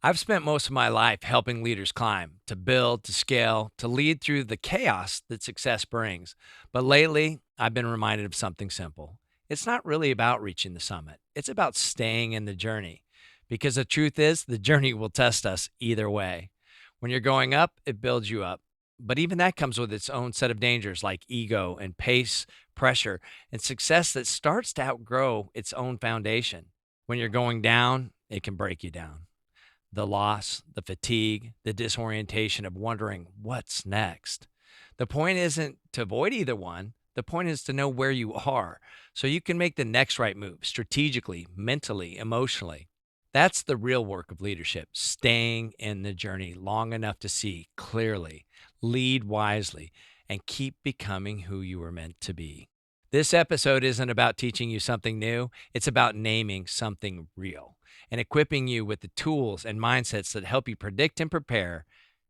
I've spent most of my life helping leaders climb, to build, to scale, to lead through the chaos that success brings. But lately, I've been reminded of something simple. It's not really about reaching the summit, it's about staying in the journey. Because the truth is, the journey will test us either way. When you're going up, it builds you up. But even that comes with its own set of dangers like ego and pace, pressure, and success that starts to outgrow its own foundation. When you're going down, it can break you down. The loss, the fatigue, the disorientation of wondering what's next. The point isn't to avoid either one. The point is to know where you are so you can make the next right move strategically, mentally, emotionally. That's the real work of leadership, staying in the journey long enough to see clearly, lead wisely, and keep becoming who you were meant to be. This episode isn't about teaching you something new, it's about naming something real and equipping you with the tools and mindsets that help you predict and prepare,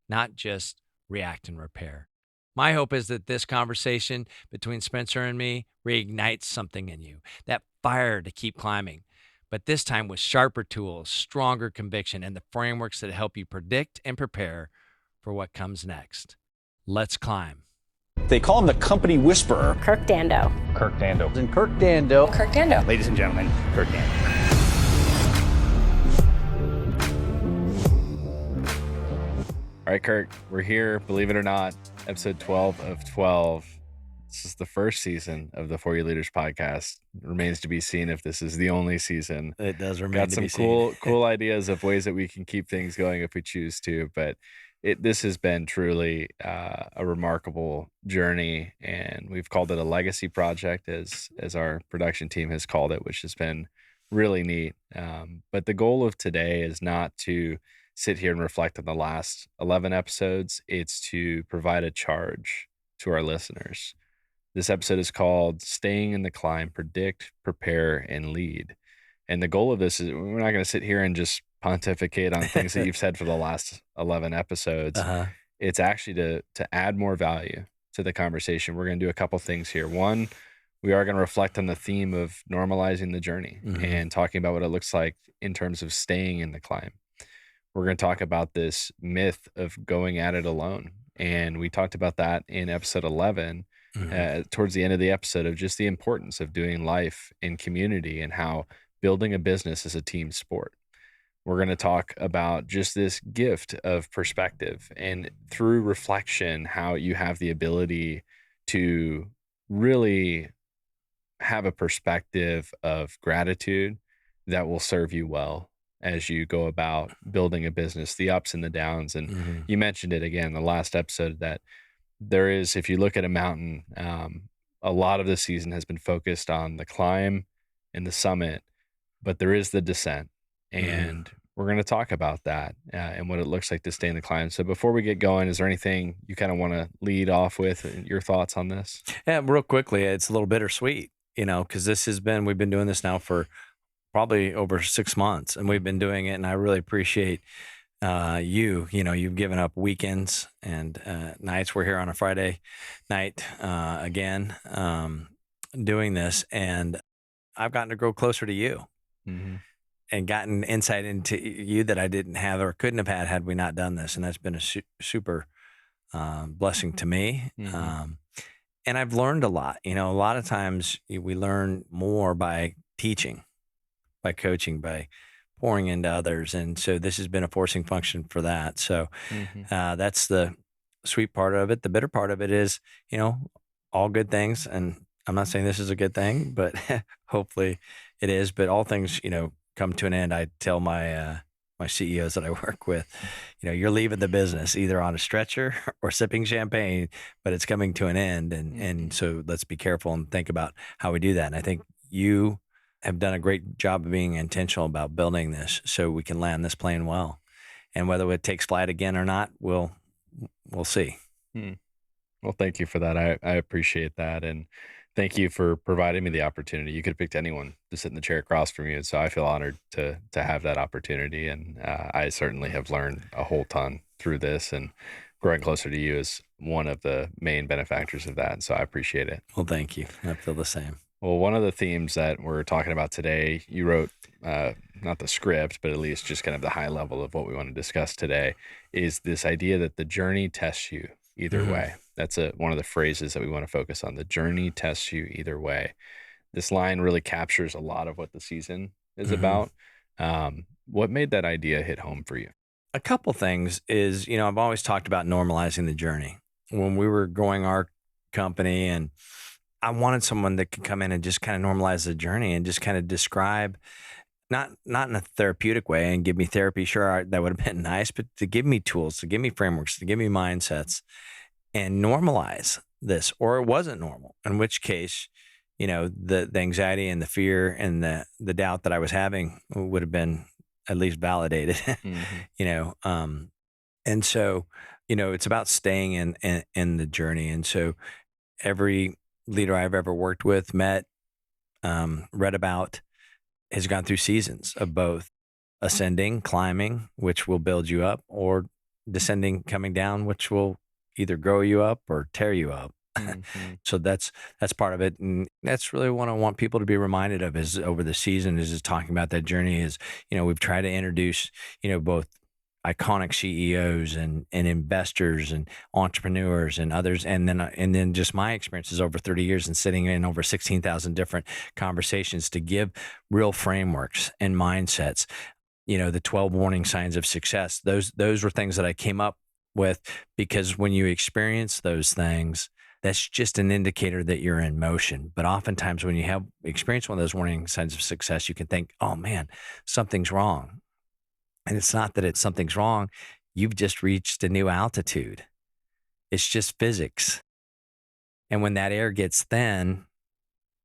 not just react and repair. My hope is that this conversation between Spencer and me reignites something in you, that fire to keep climbing, but this time with sharper tools, stronger conviction, and the frameworks that help you predict and prepare for what comes next. Let's climb. They call him the company whisperer. Kirk Dando. Kirk Dando. And Kirk Dando. Kirk Dando. Ladies and gentlemen, Kirk Dando. All right, Kirk, we're here, believe it or not, episode 12 of 12. This is the first season of the For You Leaders podcast. It remains to be seen if this is the only season. It does remain Got to some be seen. cool ideas of ways that we can keep things going if we choose to, but this has been truly a remarkable journey, and we've called it a legacy project as our production team has called it, which has been really neat. But the goal of today is not to sit here and reflect on the last 11 episodes. It's to provide a charge to our listeners. This episode is called Staying in the Climb, Predict, Prepare, and Lead. And the goal of this is we're not going to sit here and just pontificate on things that you've said for the last 11 episodes. It's actually to add more value to the conversation. We're going to do a couple things here. One, we are going to reflect on the theme of normalizing the journey and talking about what it looks like in terms of staying in the climb. We're going to talk about this myth of going at it alone. And we talked about that in episode 11, towards the end of the episode, of just the importance of doing life in community and how building a business is a team sport. We're going to talk about just this gift of perspective and through reflection, how you have the ability to really have a perspective of gratitude that will serve you well as you go about building a business, the ups and the downs. And you mentioned it again, the last episode, that there is, if you look at a mountain, a lot of the season has been focused on the climb and the summit, but there is the descent. And we're going to talk about that and what it looks like to stay in the climb. So before we get going, is there anything you kind of want to lead off with, your thoughts on this? Yeah, real quickly, it's a little bittersweet, because we've been doing this now for probably over 6 months, and we've been doing it, and I really appreciate you've given up weekends and nights. We're here on a Friday night again doing this, and I've gotten to grow closer to you and gotten insight into you that I didn't have or couldn't have had we not done this, and that's been a super blessing to me. And I've learned a lot. A lot of times we learn more by teaching, by coaching, by pouring into others. And so this has been a forcing function for that. So that's the sweet part of it. The bitter part of it is, all good things. And I'm not saying this is a good thing, but hopefully it is. But all things, come to an end. I tell my CEOs that I work with, you're leaving the business either on a stretcher or sipping champagne, but it's coming to an end. And so let's be careful and think about how we do that. And I think you have done a great job of being intentional about building this so we can land this plane well. And whether it takes flight again or not, we'll see. Well, thank you for that. I appreciate that. And thank you for providing me the opportunity. You could have picked anyone to sit in the chair across from you. So I feel honored to have that opportunity. And I certainly have learned a whole ton through this, and growing closer to you is one of the main benefactors of that. So I appreciate it. Well, thank you. I feel the same. Well, one of the themes that we're talking about today, you wrote not the script, but at least just kind of the high level of what we want to discuss today, is this idea that the journey tests you either Mhm. way. That's one of the phrases that we want to focus on. The journey tests you either way. This line really captures a lot of what the season is Mhm. about. What made that idea hit home for you? A couple things is, I've always talked about normalizing the journey. When we were growing our company, and I wanted someone that could come in and just kind of normalize the journey and just kind of describe, not in a therapeutic way and give me therapy. Sure, that would have been nice, but to give me tools, to give me frameworks, to give me mindsets and normalize this, or it wasn't normal, in which case, the anxiety and the fear and the doubt that I was having would have been at least validated. Hmm. you know, um, and so, it's about staying in the journey. And so every leader I've ever worked with, met, read about, has gone through seasons of both ascending, climbing, which will build you up, or descending, coming down, which will either grow you up or tear you up. Hmm. So that's part of it, and that's really what I want people to be reminded of is over the season is talking about that journey. Is we've tried to introduce both iconic CEOs and investors and entrepreneurs and others, and then just my experiences over 30 years and sitting in over 16,000 different conversations to give real frameworks and mindsets. The 12 warning signs of success. Those were things that I came up with because when you experience those things, that's just an indicator that you're in motion. But oftentimes when you have experienced one of those warning signs of success, you can think, oh man, something's wrong. And it's not that it's something's wrong. You've just reached a new altitude. It's just physics. And when that air gets thin,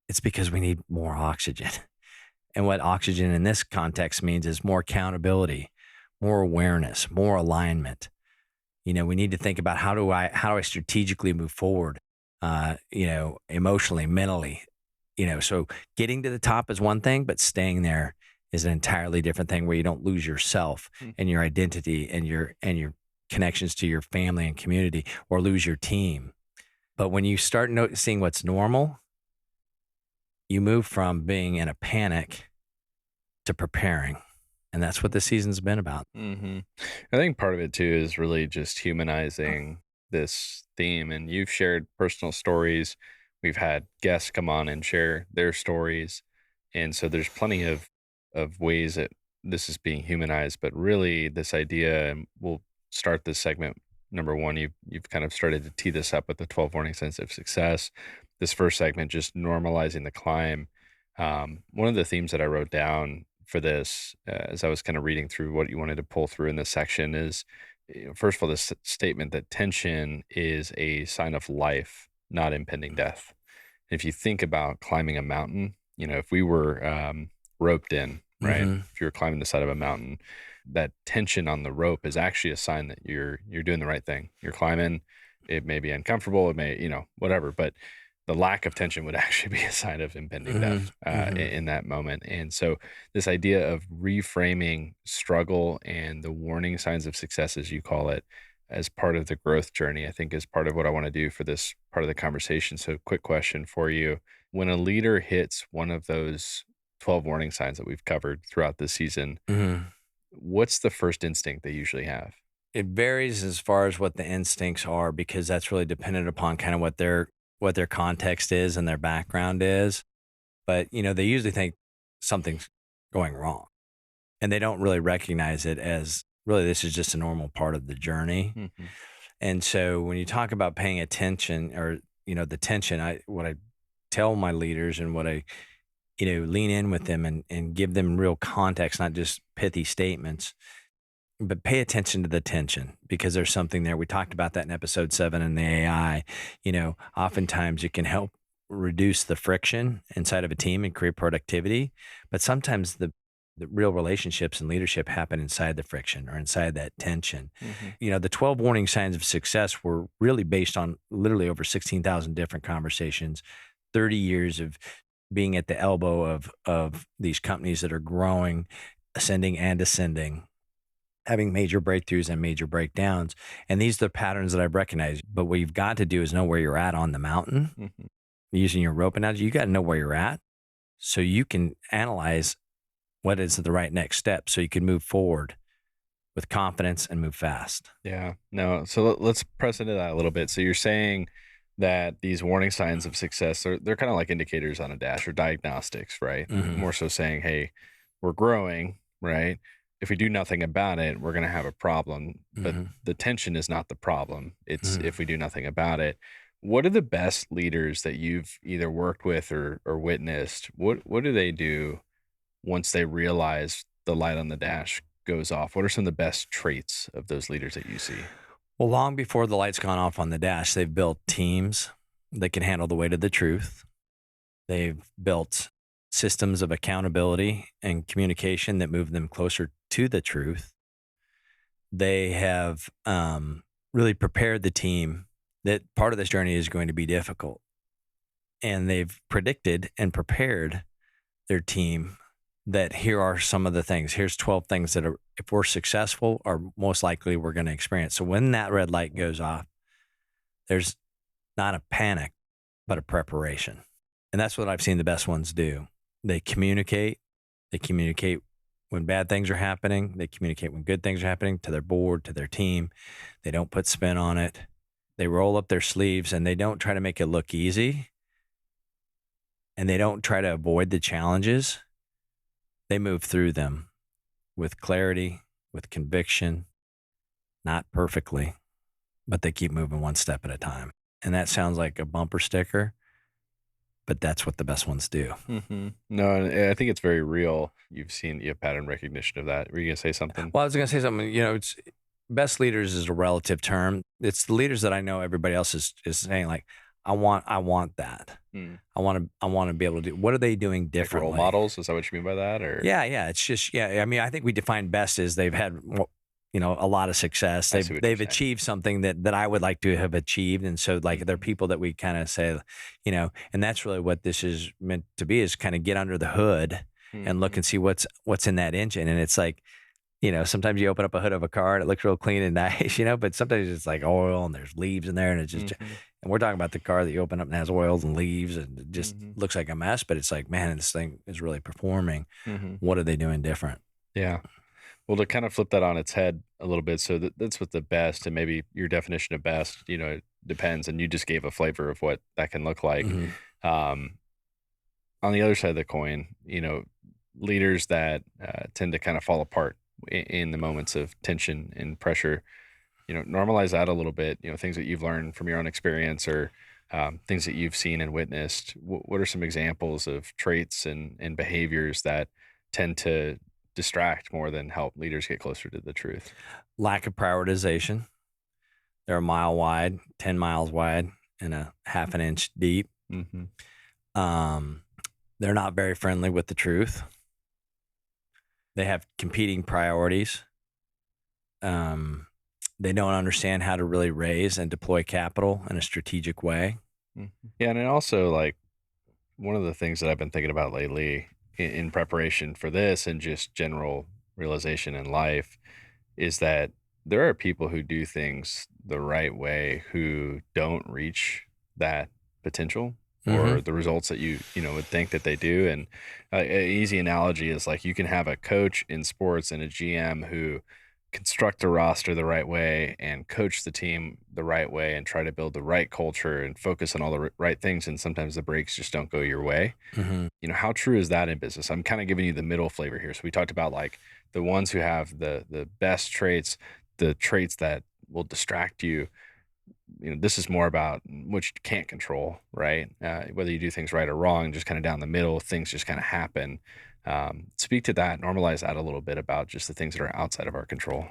it's because we need more oxygen. And what oxygen in this context means is more accountability, more awareness, more alignment. We need to think about how do I strategically move forward, emotionally, mentally. So getting to the top is one thing, but staying there is an entirely different thing where you don't lose yourself and your identity and your connections to your family and community or lose your team. But when you start noticing what's normal, you move from being in a panic to preparing. And that's what this season's been about. Hmm. I think part of it too is really just humanizing this theme. And you've shared personal stories. We've had guests come on and share their stories. And so there's plenty of ways that this is being humanized, but really this idea, and we'll start this segment. Number one, you've kind of started to tee this up with the 12 warning signs of success. This first segment, just normalizing the climb. One of the themes that I wrote down for this, as I was kind of reading through what you wanted to pull through in this section, is first of all, this statement that tension is a sign of life, not impending death. If you think about climbing a mountain, if we were roped in, right? Hmm. If you were climbing the side of a mountain, that tension on the rope is actually a sign that you're doing the right thing. You're climbing. It may be uncomfortable. It may, whatever, but the lack of tension would actually be a sign of impending Hmm. death Hmm. in that moment. And so, this idea of reframing struggle and the warning signs of success, as you call it, as part of the growth journey, I think is part of what I want to do for this part of the conversation. So, quick question for you. When a leader hits one of those 12 warning signs that we've covered throughout this season, Hmm. what's the first instinct they usually have? It varies as far as what the instincts are because that's really dependent upon kind of what their context is and their background is. But they usually think something's going wrong, and they don't really recognize it as really this is just a normal part of the journey. Hmm. And so when you talk about paying attention or the tension, what I tell my leaders and what I lean in with them and give them real context, not just pithy statements, but pay attention to the tension because there's something there. We talked about that in episode 7 in the AI. Oftentimes it can help reduce the friction inside of a team and create productivity. But sometimes the real relationships and leadership happen inside the friction or inside that tension. Hmm. The 12 warning signs of success were really based on literally over 16,000 different conversations, 30 years of being at the elbow of these companies that are growing, ascending and descending, having major breakthroughs and major breakdowns. And these are the patterns that I've recognized. But what you've got to do is know where you're at on the mountain. Hmm. using your rope analogy, you got to know where you're at so you can analyze what is the right next step so you can move forward with confidence and move fast. Yeah. No. So let's press into that a little bit. So you're saying that these warning signs of success are they're kind of like indicators on a dash or diagnostics, right? More so saying, hey, we're growing, right? If we do nothing about it, we're going to have a problem. But the tension is not the problem. It's if we do nothing about it. What are the best leaders that you've either worked with or witnessed? What do they do once they realize the light on the dash goes off? What are some of the best traits of those leaders that you see? Well, long before the light's gone off on the dash, they've built teams that can handle the weight of the truth. They've built systems of accountability and communication that move them closer to the truth. They have really prepared the team that part of this journey is going to be difficult. And they've predicted and prepared their team that here are some of the things. Here's 12 things that are, if we're successful, are most likely we're going to experience. So when that red light goes off, there's not a panic, but a preparation. And that's what I've seen the best ones do. They communicate. They communicate when bad things are happening. They communicate when good things are happening to their board, to their team. They don't put spin on it. They roll up their sleeves and they don't try to make it look easy. And they don't try to avoid the challenges. They move through them with clarity, with conviction, not perfectly, but they keep moving one step at a time. And that sounds like a bumper sticker, but that's what the best ones do. No, and I think it's very real. You have pattern recognition of that. Were you going to say something? Well, I was going to say something, it's best leaders is a relative term. It's the leaders that I know everybody else is saying like, I want that. I want to be able to do. What are they doing differently? Like role models? Is that what you mean by that? Or yeah. It's just I mean, I think we define best as they've had a lot of success. They've achieved something that I would like to have achieved, and so like they're people that we kind of say, and that's really what this is meant to be, is kind of get under the hood and look and see what's in that engine, and it's like. Sometimes you open up a hood of a car and it looks real clean and nice, but sometimes it's like oil and there's leaves in there and it's just, and we're talking about the car that you open up and has oils and leaves and it just looks like a mess, but it's like, man, this thing is really performing. What are they doing different? Yeah. Well, to kind of flip that on its head a little bit. So that's what the best, and maybe your definition of best, it depends. And you just gave a flavor of what that can look like. On the other side of the coin, leaders that tend to kind of fall apart in the moments of tension and pressure, normalize that a little bit, things that you've learned from your own experience or things that you've seen and witnessed. What are some examples of traits and behaviors that tend to distract more than help leaders get closer to the truth? Lack of prioritization. They're a mile wide, 10 miles wide, and a half an inch deep. They're not very friendly with the truth. They have competing priorities. They don't understand how to really raise and deploy capital in a strategic way. Yeah, and then also like one of the things that I've been thinking about lately in preparation for this and just general realization in life is that there are people who do things the right way who don't reach that potential or the results that you would think that they do. And an easy analogy is like you can have a coach in sports and a GM who construct a roster the right way and coach the team the right way and try to build the right culture and focus on all the right things. And sometimes the breaks just don't go your way. How true is that in business? I'm kind of giving you the middle flavor here. So we talked about like the ones who have the best traits, the traits that will distract you. This is more about what you can't control, right? Whether you do things right or wrong, just kind of down the middle, things just kind of happen. Speak to that, normalize that a little bit about just the things that are outside of our control.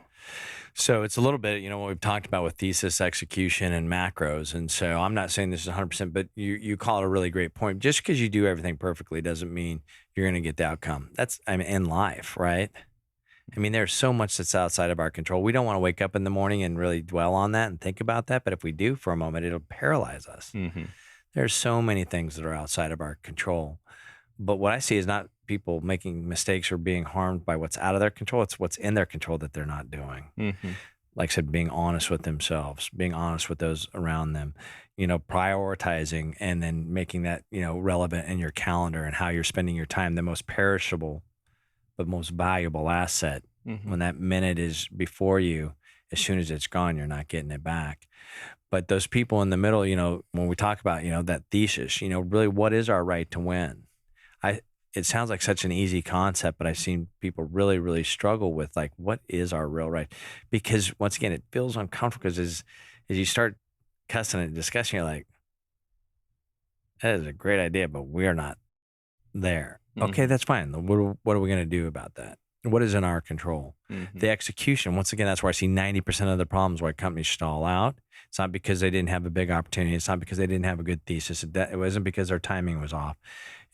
So it's a little bit, what we've talked about with thesis, execution, and macros. And so I'm not saying this is 100%, but you call it a really great point. Just because you do everything perfectly doesn't mean you're going to get the outcome. That's, in life, right? There's so much that's outside of our control. We don't want to wake up in the morning and really dwell on that and think about that. But if we do for a moment, it'll paralyze us. There's so many things that are outside of our control. But what I see is not people making mistakes or being harmed by what's out of their control. It's what's in their control that they're not doing. like I said, being honest with themselves, being honest with those around them, prioritizing and then making that, relevant in your calendar and how you're spending your time, the most perishable but most valuable asset. When that minute is before you, as soon as it's gone, you're not getting it back. But those people in the middle, when we talk about, that thesis, really what is our right to win? It sounds like such an easy concept, but I've seen people really, really struggle with like, what is our real right? Because once again, it feels uncomfortable because as you start cussing and discussing, you're like, that is a great idea, but we're not there. Okay, that's fine. What are we going to do about that? What is in our control? The execution, once again, that's where I see 90% of the problems why companies stall out. It's not because they didn't have a big opportunity. It's not because they didn't have a good thesis. It wasn't because their timing was off.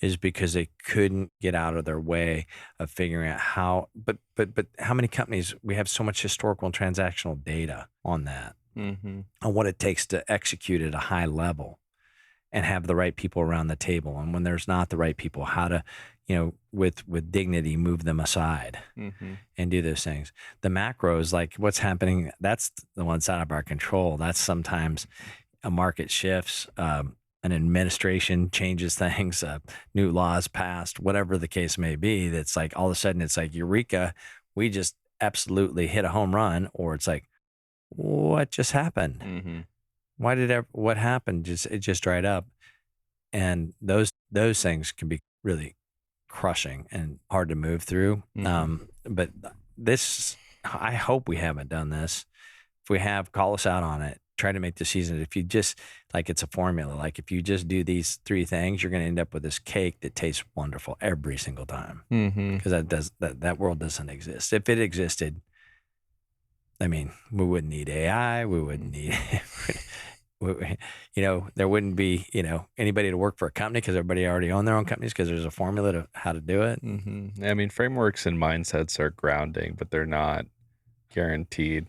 Is because they couldn't get out of their way of figuring out how. But how many companies, we have so much historical and transactional data on that, on what it takes to execute at a high level and have the right people around the table. And when there's not the right people, how to, with dignity, move them aside and do those things. The macros, like what's happening, that's the one's out of our control. That's sometimes a market shifts, an administration changes things, new laws passed, whatever the case may be. That's like all of a sudden it's like, eureka, we just absolutely hit a home run. Or it's like, what just happened? What happened? It just dried up. And those things can be really crushing and hard to move through. But this, I hope we haven't done this. If we have, call us out on it. Try to make the season. If you just, like, it's a formula. Like if you just do these 3 things, you're going to end up with this cake that tastes wonderful every single time. Because that world doesn't exist. If it existed, I mean, we wouldn't need AI. We wouldn't need, there wouldn't be, anybody to work for a company because everybody already owned their own companies because there's a formula to how to do it. I mean, frameworks and mindsets are grounding, but they're not guaranteed.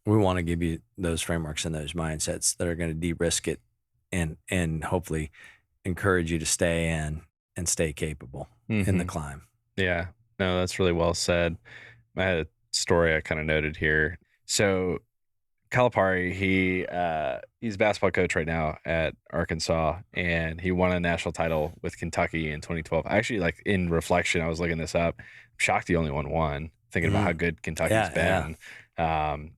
We want to give you those frameworks and those mindsets that are going to de-risk it and hopefully encourage you to stay in and stay capable in the climb. Yeah, no, that's really well said. I had a story I kind of noted here. So Calipari, he's a basketball coach right now at Arkansas, and he won a national title with Kentucky in 2012. Actually, like in reflection, I was looking this up. I'm shocked he only won one, thinking about how good Kentucky's been.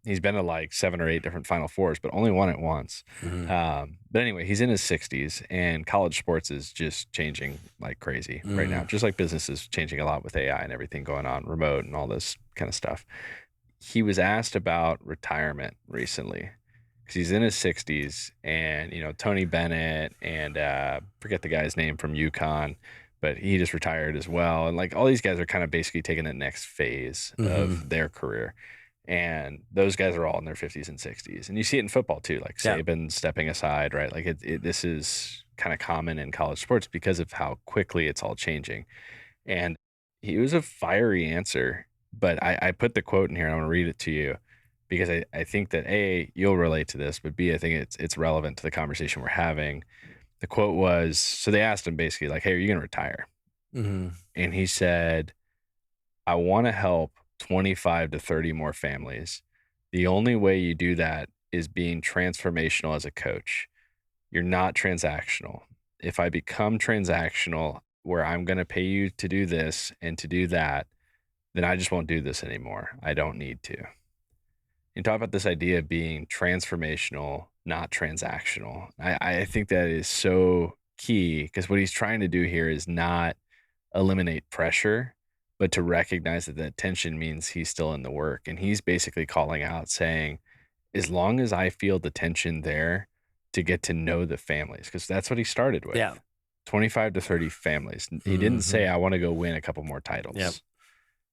He's been to like 7 or 8 different Final Fours, but only won it once. But anyway, he's in his 60s, and college sports is just changing like crazy right now. Just like business is changing a lot with AI and everything going on, remote and all this kind of stuff. He was asked about retirement recently because he's in his 60s, and Tony Bennett and forget the guy's name from UConn, but he just retired as well. And like all these guys are kind of basically taking the next phase of their career. And those guys are all in their 50s and 60s. And you see it in football too, like Saban stepping aside, right? Like this is kind of common in college sports because of how quickly it's all changing. And he was a fiery answer, but I put the quote in here. I want to read it to you because I think that A, you'll relate to this, but B, I think it's relevant to the conversation we're having. The quote was, so they asked him basically like, hey, are you going to retire? And he said, I want to help 25 to 30 more families. The only way you do that is being transformational as a coach. You're not transactional. If I become transactional where I'm going to pay you to do this and to do that, then I just won't do this anymore. I don't need to. You talk about this idea of being transformational, not transactional. I think that is so key because what he's trying to do here is not eliminate pressure, but to recognize that that tension means he's still in the work. And he's basically calling out saying, as long as I feel the tension there to get to know the families, because that's what he started with. 25 to 30 families. He didn't say, I want to go win a couple more titles.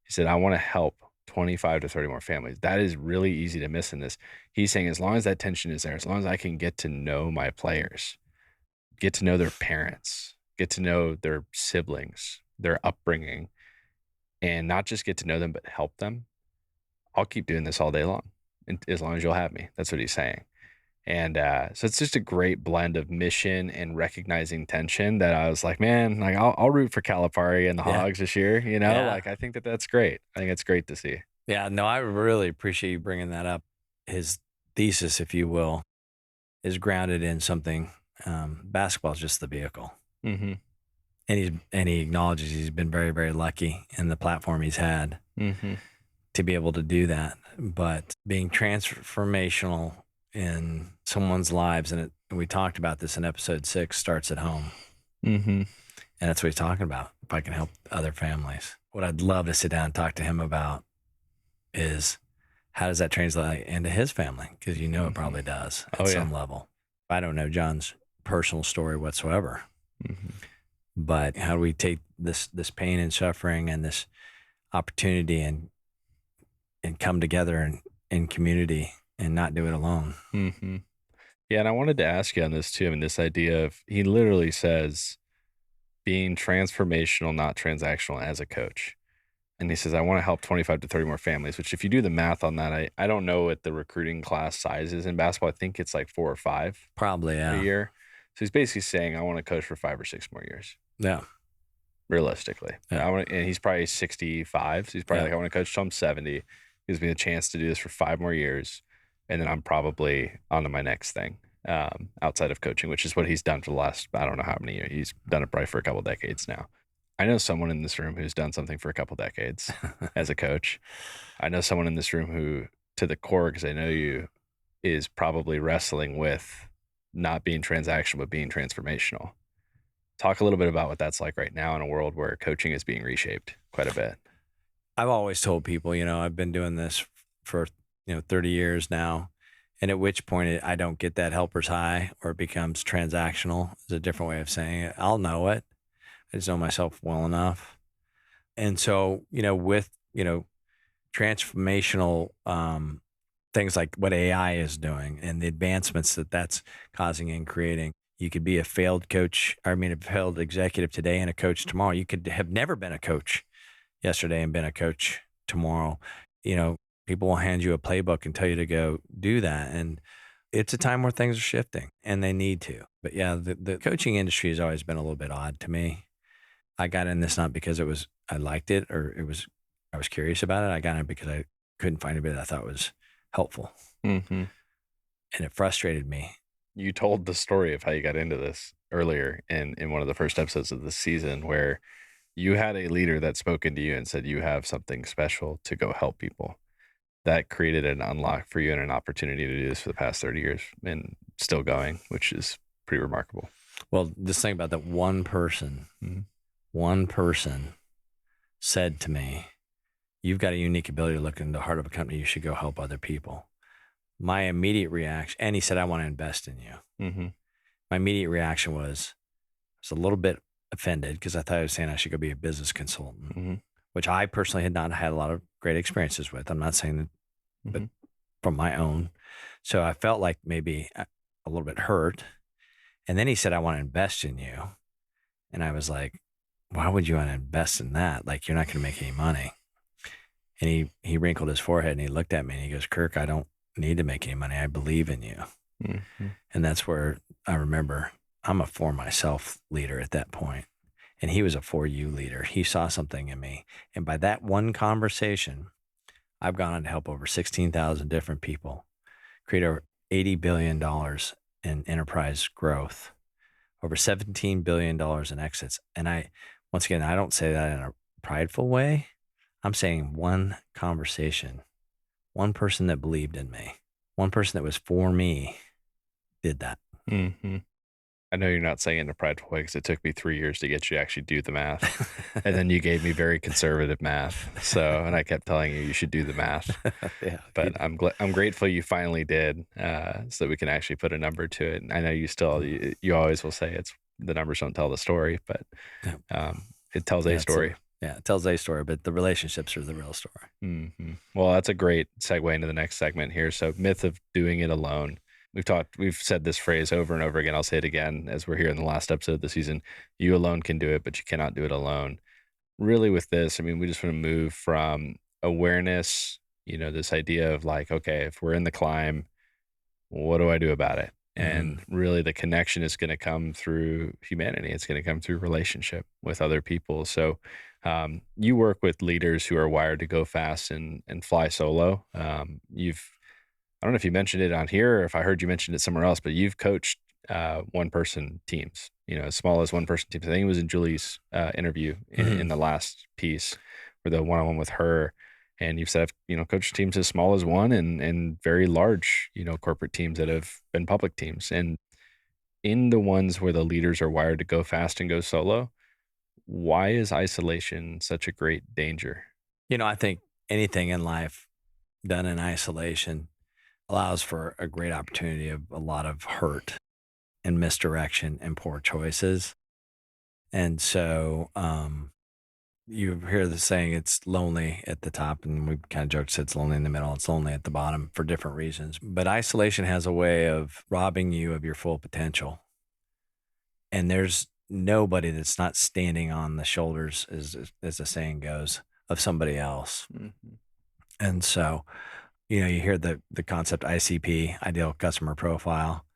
He said, I want to help 25 to 30 more families. That is really easy to miss in this. He's saying, as long as that tension is there, as long as I can get to know my players, get to know their parents, get to know their siblings, their upbringing, and not just get to know them, but help them, I'll keep doing this all day long, as long as you'll have me. That's what he's saying. And so it's just a great blend of mission and recognizing tension that I was like, man, like I'll root for Calipari and the Hogs this year. Like I think that's great. I think it's great to see. Yeah, no, I really appreciate you bringing that up. His thesis, if you will, is grounded in something. Basketball is just the vehicle. Mm-hmm. And he acknowledges he's been very, very lucky in the platform he's had Mm-hmm. to be able to do that. But being transformational in someone's lives, and we talked about this in episode 6, starts at home. Mm-hmm. And that's what he's talking about. If I can help other families, what I'd love to sit down and talk to him about is how does that translate into his family? Because you know it probably does at some level. I don't know John's personal story whatsoever, but how do we take this pain and suffering and this opportunity and come together in community and not do it alone? Mm-hmm. Yeah, and I wanted to ask you on this too. I mean, this idea of he literally says being transformational, not transactional as a coach. And he says, I want to help 25 to 30 more families, which if you do the math on that, I don't know what the recruiting class size is in basketball. I think it's like 4 or 5 Probably, yeah. a year. So he's basically saying, I want to coach for 5 or 6 more years. Yeah. Realistically. Yeah. And he's probably 65. So he's probably like, I want to coach till I'm 70. Gives me a chance to do this for 5 more years. And then I'm probably on to my next thing outside of coaching, which is what he's done for the last, I don't know how many years. He's done it probably for a couple decades now. I know someone in this room who's done something for a couple decades as a coach. I know someone in this room who, to the core, because I know you, is probably wrestling with not being transactional, but being transformational. Talk a little bit about what that's like right now in a world where coaching is being reshaped quite a bit. I've always told people, I've been doing this for, 30 years now. And at which point I don't get that helper's high or it becomes transactional is a different way of saying it. I'll know it. I just know myself well enough. And so, with, transformational things like what AI is doing and the advancements that that's causing and creating, you could be a failed executive today and a coach tomorrow. You could have never been a coach yesterday and been a coach tomorrow. People will hand you a playbook and tell you to go do that. And it's a time where things are shifting and they need to. But yeah, the coaching industry has always been a little bit odd to me. I got in this not because I liked it or I was curious about it. I got in it because I couldn't find anybody that I thought was helpful. Mm-hmm. And it frustrated me. You told the story of how you got into this earlier in one of the first episodes of this season where you had a leader that spoke into you and said, you have something special to go help people. That created an unlock for you and an opportunity to do this for the past 30 years and still going, which is pretty remarkable. Well, this thing about that one person said to me, you've got a unique ability to look in the heart of a company. You should go help other people. My immediate reaction, and he said, I want to invest in you. Mm-hmm. My immediate reaction was a little bit offended because I thought he was saying I should go be a business consultant, which I personally had not had a lot of great experiences with. I'm not saying that, but from my own. So I felt like maybe a little bit hurt. And then he said, I want to invest in you. And I was like, why would you want to invest in that? Like, you're not going to make any money. And he wrinkled his forehead and he looked at me and he goes, Kirk, I don't need to make any money. I believe in you. And that's where I remember I'm a for myself leader at that point. And he was a for you leader. He saw something in me. And by that one conversation, I've gone on to help over 16,000 different people, create over $80 billion in enterprise growth, over $17 billion in exits. And once again, I don't say that in a prideful way. I'm saying one conversation, one person that believed in me, one person that was for me did that. I know you're not saying it in a prideful way because it took me 3 years to get you to actually do the math. And then you gave me very conservative math. And I kept telling you should do the math. Yeah, but I'm grateful you finally did so that we can actually put a number to it. And I know you always will say the numbers don't tell the story, but it tells a story. It tells a story, but the relationships are the real story. Well, that's a great segue into the next segment here. So myth of doing it alone. We've said this phrase over and over again. I'll say it again as we're here in the last episode of the season. You alone can do it, but you cannot do it alone. Really with this, we just want to move from awareness, this idea of like, okay, if we're in the climb, what do I do about it? And really the connection is going to come through humanity. It's going to come through relationship with other people. So you work with leaders who are wired to go fast and fly solo. I don't know if you mentioned it on here or if I heard you mention it somewhere else, but you've coached one person teams, as small as one person teams. I think it was in Julie's interview in the last piece, or the one-on-one with her. And you've said, coached teams as small as one and very large, corporate teams that have been public teams. And in the ones where the leaders are wired to go fast and go solo, why is isolation such a great danger? I think anything in life done in isolation allows for a great opportunity of a lot of hurt and misdirection and poor choices. And so, you hear the saying, it's lonely at the top, and we kind of joked, said it's lonely in the middle, it's lonely at the bottom for different reasons. But isolation has a way of robbing you of your full potential. And there's nobody that's not standing on the shoulders, as the saying goes, of somebody else. Mm-hmm. And so, you hear the concept ICP, ideal customer profile.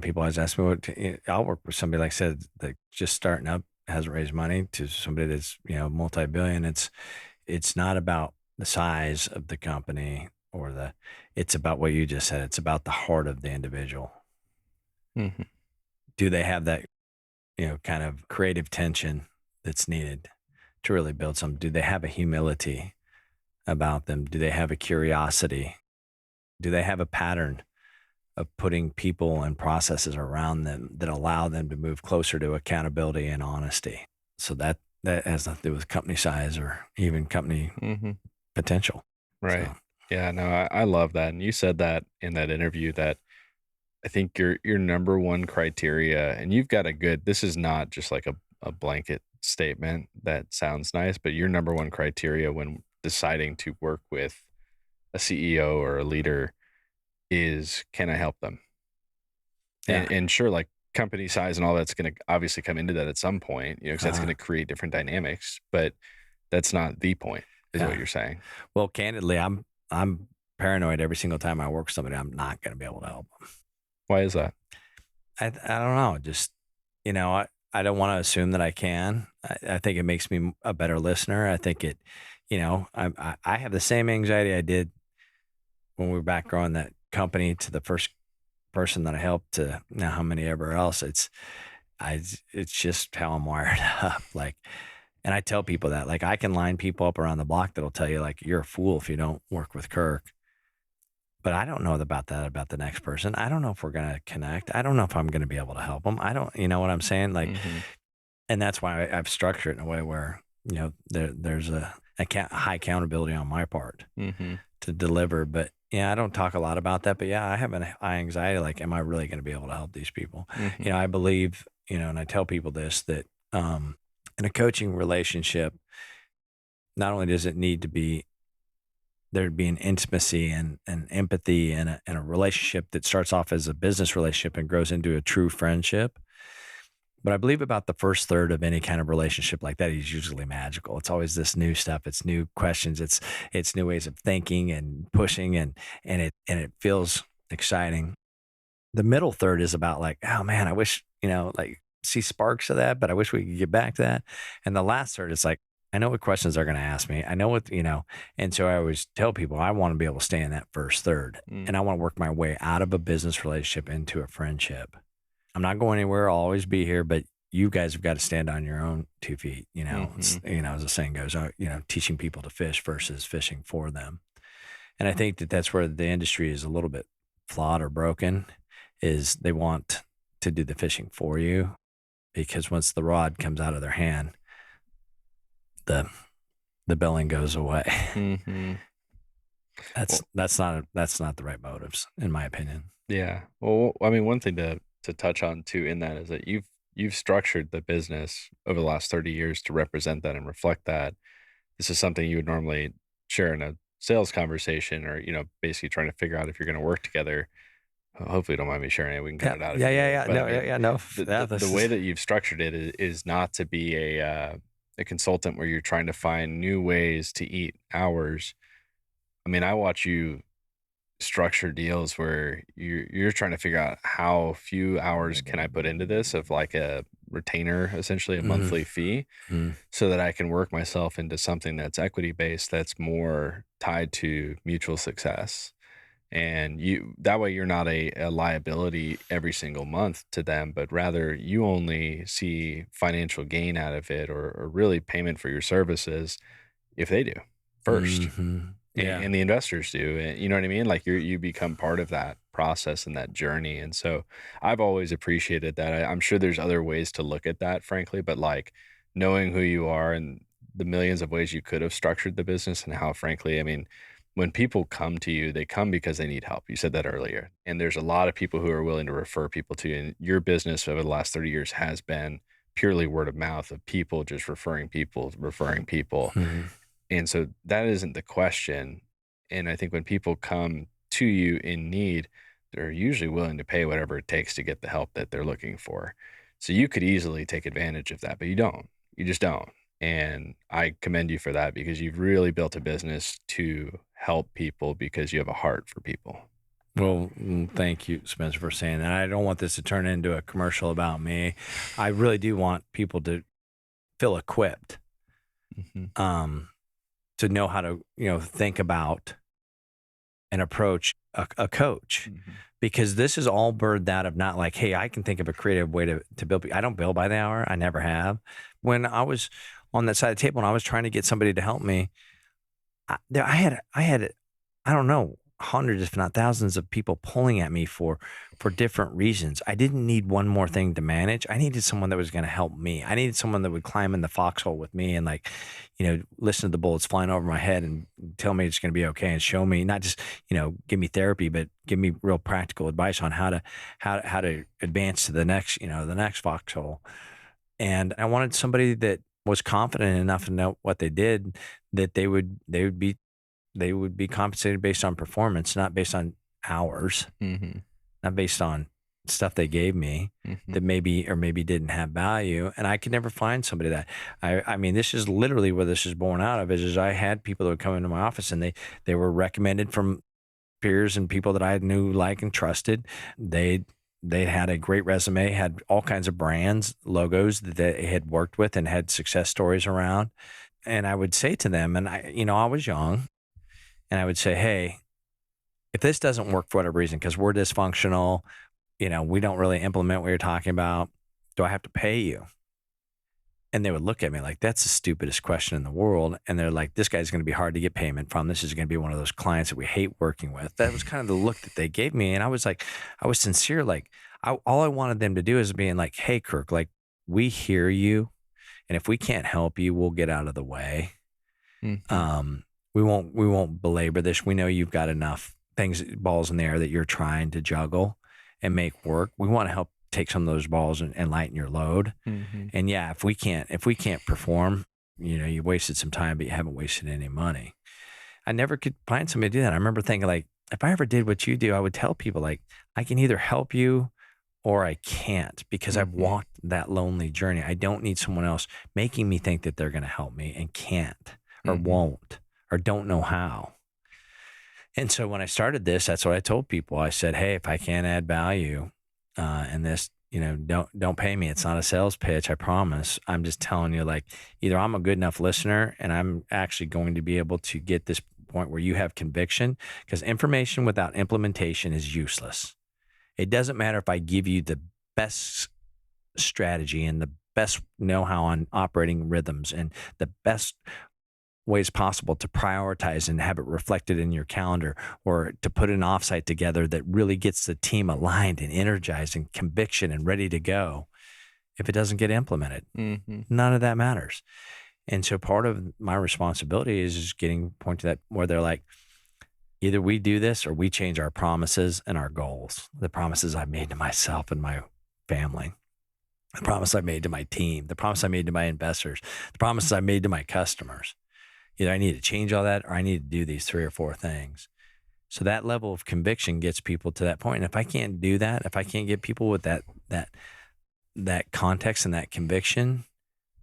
People always ask me I'll work with somebody, like I said, that just starting up, hasn't raised money, to somebody that's, multi-billion. It's not about the size of the company it's about what you just said. It's about the heart of the individual. Mm-hmm. Do they have that, kind of creative tension that's needed to really build something? Do they have a humility about them? Do they have a curiosity? Do they have a pattern of putting people and processes around them that allow them to move closer to accountability and honesty? So that has nothing to do with company size or even company potential. Right. So. Yeah, no, I love that. And you said that in that interview, that I think your number one criteria, and you've got this is not just like a blanket statement that sounds nice, but your number one criteria when deciding to work with a CEO or a leader is, can I help them? Yeah. And sure, like company size and all that's going to obviously come into that at some point, because that's going to create different dynamics, but that's not the point, is what you're saying. Well, candidly, I'm paranoid every single time I work with somebody. I'm not going to be able to help them. Why is that? I don't know. Just, I don't want to assume that I can. I think it makes me a better listener. I think it, I have the same anxiety I did when we were back growing that company to the first person that I helped to now how many ever else. It's just how I'm wired up. And I tell people that, I can line people up around the block that'll tell you, you're a fool if you don't work with Kirk. But I don't know about the next person. I don't know if we're going to connect. I don't know if I'm going to be able to help them. I don't, you know what I'm saying? And that's why I've structured it in a way where, there's a high accountability on my part to deliver. But I don't talk a lot about that, but I have an high anxiety. Am I really going to be able to help these people? I believe, and I tell people this, that, in a coaching relationship, not only does it need to be there'd be an intimacy and empathy and a relationship that starts off as a business relationship and grows into a true friendship. But I believe about the first third of any kind of relationship like that is usually magical. It's always this new stuff. It's new questions. It's new ways of thinking and pushing and it feels exciting. The middle third is about oh man, I wish, see sparks of that, but I wish we could get back to that. And the last third is I know what questions they're going to ask me. I know what, and so I always tell people I want to be able to stay in that first third and I want to work my way out of a business relationship into a friendship. I'm not going anywhere. I'll always be here, but you guys have got to stand on your own 2 feet, as the saying goes, teaching people to fish versus fishing for them. And I think that's where the industry is a little bit flawed or broken, is they want to do the fishing for you, because once the rod comes out of their hand, the billing goes away. That's not the right motives, in my opinion. Yeah. Well, I mean, one thing to touch on too in that is that you've structured the business over the last 30 years to represent that and reflect that. This is something you would normally share in a sales conversation, or basically trying to figure out if you're going to work together. Hopefully, you don't mind me sharing it. We can cut it out. Yeah. No. The way that you've structured it is not to be a consultant where you're trying to find new ways to eat hours. I mean, I watch you structure deals where you're trying to figure out how few hours can I put into this of like a retainer, essentially a Mhm. monthly fee, Mhm. so that I can work myself into something that's equity based, that's more tied to mutual success. And you that way you're not a liability every single month to them, but rather you only see financial gain out of it, or really payment for your services if they do first, Mhm. Yeah. and the investors do. And you know what I mean? Like you become part of that process and that journey. And so I've always appreciated that. I'm sure there's other ways to look at that, frankly, but like knowing who you are and the millions of ways you could have structured the business, and how, frankly, I mean, when people come to you, they come because they need help. You said that earlier. And there's a lot of people who are willing to refer people to you. And your business over the last 30 years has been purely word of mouth, of people just referring people, referring people. Mhm. And so that isn't the question. And I think when people come to you in need, they're usually willing to pay whatever it takes to get the help that they're looking for. So you could easily take advantage of that, but you don't. You just don't. And I commend you for that, because you've really built a business to help people because you have a heart for people. Well, thank you, Spencer, for saying that. I don't want this to turn into a commercial about me. I really do want people to feel equipped, Mhm. um, to know how to, think about and approach a coach, Mhm. because this is all birthed out of not like, hey, I can think of a creative way to build. I don't bill by the hour. I never have. When I was on that side of the table and I was trying to get somebody to help me, I had, I don't know, hundreds, if not thousands of people pulling at me for different reasons. I didn't need one more thing to manage. I needed someone that was going to help me. I needed someone that would climb in the foxhole with me and like, listen to the bullets flying over my head and tell me it's going to be okay, and show me, not just, give me therapy, but give me real practical advice on how to advance to the next foxhole. And I wanted somebody that was confident enough to know what they did, that they would be compensated based on performance, not based on hours, Mhm. not based on stuff they gave me Mhm. that maybe or maybe didn't have value. And I could never find somebody that I mean, this is literally where this is born out of is I had people that would come into my office and they were recommended from peers and people that I knew, like, and trusted. They had a great resume, had all kinds of brands, logos that they had worked with and had success stories around. And I would say to them, and I was young, and I would say, hey, if this doesn't work for whatever reason, because we're dysfunctional, we don't really implement what you're talking about, do I have to pay you? And they would look at me like, that's the stupidest question in the world. And they're like, this guy's going to be hard to get payment from. This is going to be one of those clients that we hate working with. That was kind of the look that they gave me. And I was like, I was sincere. Like, all I wanted them to do is being like, hey, Kirk, like, we hear you. And if we can't help you, we'll get out of the way. Mhm. Um, we won't belabor this. We know you've got enough things, balls in the air that you're trying to juggle and make work. We want to help take some of those balls and lighten your load. Mhm. And yeah, if we can't perform, you wasted some time, but you haven't wasted any money. I never could find somebody to do that. I remember thinking like, if I ever did what you do, I would tell people like, I can either help you or I can't, because I've Mhm. walked that lonely journey. I don't need someone else making me think that they're going to help me and can't or Mhm. won't or don't know how. And so when I started this, that's what I told people. I said, hey, if I can't add value in this, don't pay me. It's not a sales pitch, I promise. I'm just telling you, like, either I'm a good enough listener and I'm actually going to be able to get this point where you have conviction, because information without implementation is useless. It doesn't matter if I give you the best strategy and the best know-how on operating rhythms and the best ways possible to prioritize and have it reflected in your calendar, or to put an offsite together that really gets the team aligned and energized and conviction and ready to go. If it doesn't get implemented, Mhm. none of that matters. And so part of my responsibility is just getting point to that where they're like, either we do this or we change our promises and our goals, the promises I made to myself and my family, the promise I made to my team, the promise I made to my investors, the promises I made to my customers. Either I need to change all that or I need to do these three or four things. So that level of conviction gets people to that point. And if I can't do that, if I can't get people with that context and that conviction,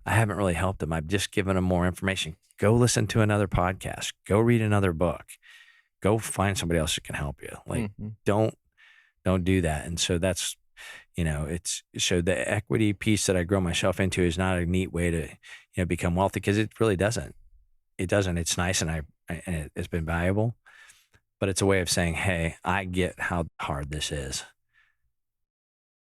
I haven't really helped them. I've just given them more information. Go listen to another podcast. Go read another book. go find somebody else that can help you. Like, Mhm. don't do that. And so that's, it's so the equity piece that I grow myself into is not a neat way to, become wealthy, because it really doesn't. It doesn't. It's nice, and it's been valuable, but it's a way of saying, hey, I get how hard this is.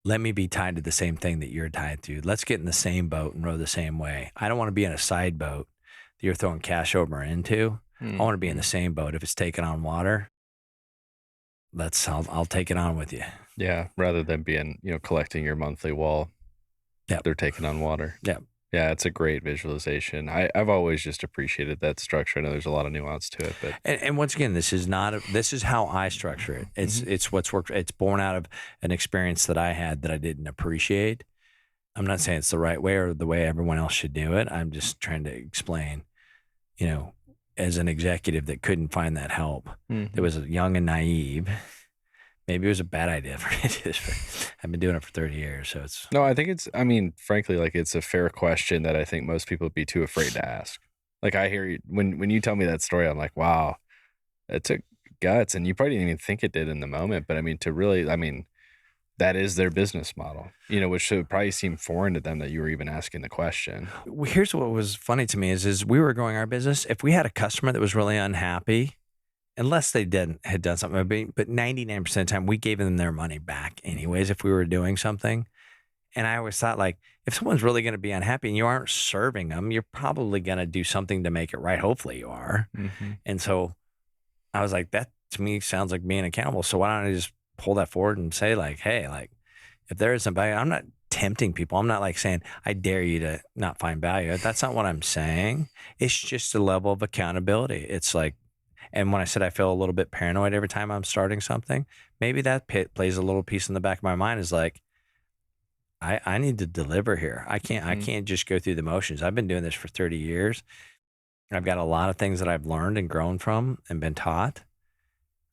Let me be tied to the same thing that you're tied to. Let's get in the same boat and row the same way. I don't want to be in a side boat that you're throwing cash over into. I want to be in the Mhm. same boat. If it's taking on water, I'll take it on with you. Yeah, rather than being, collecting your monthly wall, Yep. they're taking on water. Yep. Yeah, it's a great visualization. I've always just appreciated that structure. I know there's a lot of nuance to it, but And once again, this is how I structure it. Mhm. It's what's worked. It's born out of an experience that I had that I didn't appreciate. I'm not saying it's the right way or the way everyone else should do it. I'm just trying to explain, you know, as an executive that couldn't find that help, that Mhm. was young and naive. Maybe it was a bad idea for me to do this, but I've been doing it for 30 years. So it's, No, I think I mean, frankly, like it's a fair question that I think most people would be too afraid to ask. Like I hear you when you tell me that story, I'm like, wow, it took guts, and you probably didn't even think it did in the moment. But I mean, to really, I mean, that is their business model, which should probably seem foreign to them that you were even asking the question. here's what was funny to me is we were growing our business. If we had a customer that was really unhappy, unless they had done something, but 99% of the time we gave them their money back anyways if we were doing something. And I always thought, like, if someone's really going to be unhappy and you aren't serving them, you're probably going to do something to make it right. Hopefully you are. Mhm. And so I was like, that to me sounds like being accountable. So why don't I just pull that forward and say, like, hey, like, if there is some value, I'm not tempting people. I'm not like saying, I dare you to not find value. That's not what I'm saying. It's just a level of accountability. It's like, and when I said I feel a little bit paranoid every time I'm starting something, maybe that plays a little piece in the back of my mind is like, I need to deliver here. I Mhm. can't just go through the motions. I've been doing this for 30 years. I've got a lot of things that I've learned and grown from and been taught.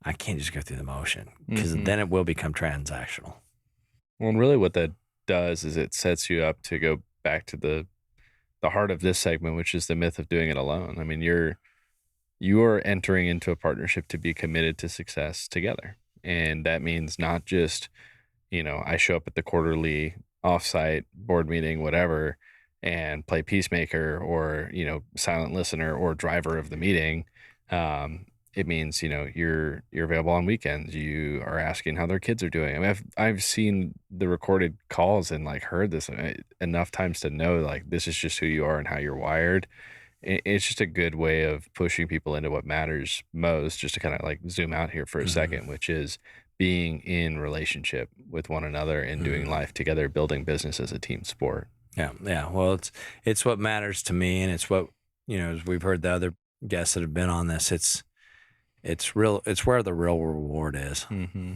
I can't just go through the motion, because Mhm. then it will become transactional. Well, and really, what that does is it sets you up to go back to the heart of this segment, which is the myth of doing it alone. I mean, you are entering into a partnership to be committed to success together. And that means not just, I show up at the quarterly offsite board meeting, whatever, and play peacemaker or, silent listener or driver of the meeting. It means, you're available on weekends. You are asking how their kids are doing. I mean, I've seen the recorded calls and like heard this enough times to know like this is just who you are and how you're wired. It's just a good way of pushing people into what matters most, just to kind of like zoom out here for a Mhm. second, which is being in relationship with one another and doing Mhm. life together, building business as a team sport. Yeah, yeah. Well, it's what matters to me, and it's what, as we've heard the other guests that have been on this. It's real. It's where the real reward is. Hmm.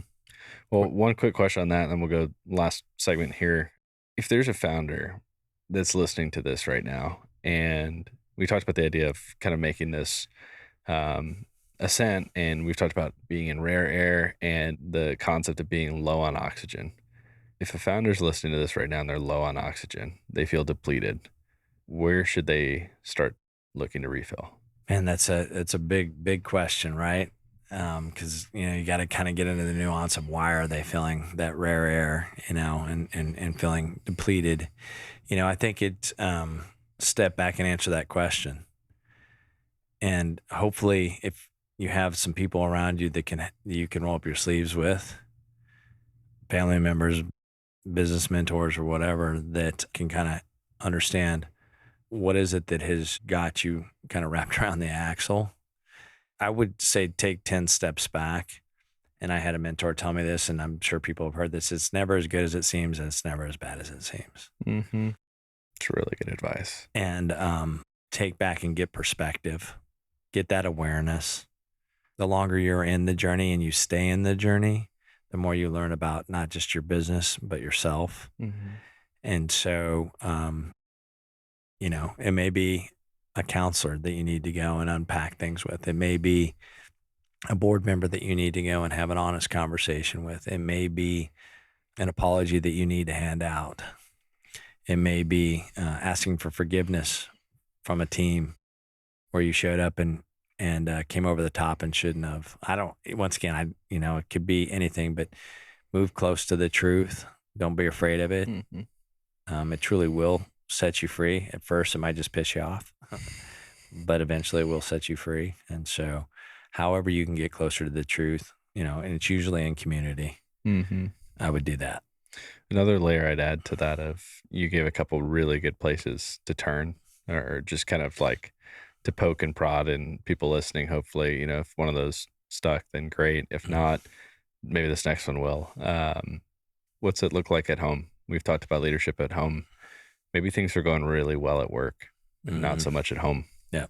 Well, one quick question on that, and then we'll go last segment here. If there's a founder that's listening to this right now, and we talked about the idea of kind of making this um, ascent, and we've talked about being in rare air and the concept of being low on oxygen. If a founder's listening to this right now and they're low on oxygen, they feel depleted, where should they start looking to refill? And that's a big question, right? Because you got to kind of get into the nuance of why are they feeling that rare air, and feeling depleted. I think it's step back and answer that question, and hopefully, if you have some people around you that you can roll up your sleeves with, family members, business mentors, or whatever, that can kind of understand what is it that has got you kind of wrapped around the axle. I would say take 10 steps back. And I had a mentor tell me this, and I'm sure people have heard this. It's never as good as it seems, and it's never as bad as it seems. Mm-hmm. It's really good advice. And take back and get perspective, get that awareness. The longer you're in the journey and you stay in the journey, the more you learn about not just your business, but yourself. Mm-hmm. And so, it may be a counselor that you need to go and unpack things with. It may be a board member that you need to go and have an honest conversation with. It may be an apology that you need to hand out. It may be asking for forgiveness from a team where you showed up and and came over the top and shouldn't have. Once again, it could be anything, but move close to the truth. Don't be afraid of it. It truly will set you free. At first, it might just piss you off, but eventually it will set you free. And so however you can get closer to the truth, and it's usually in community, I would do that. Another layer I'd add to that of you gave a couple really good places to turn or just kind of like to poke and prod and people listening. Hopefully, if one of those stuck, then great. If not, maybe this next one will. What's it look like at home? We've talked about leadership at home. Maybe things are going really well at work and not so much at home. Yeah.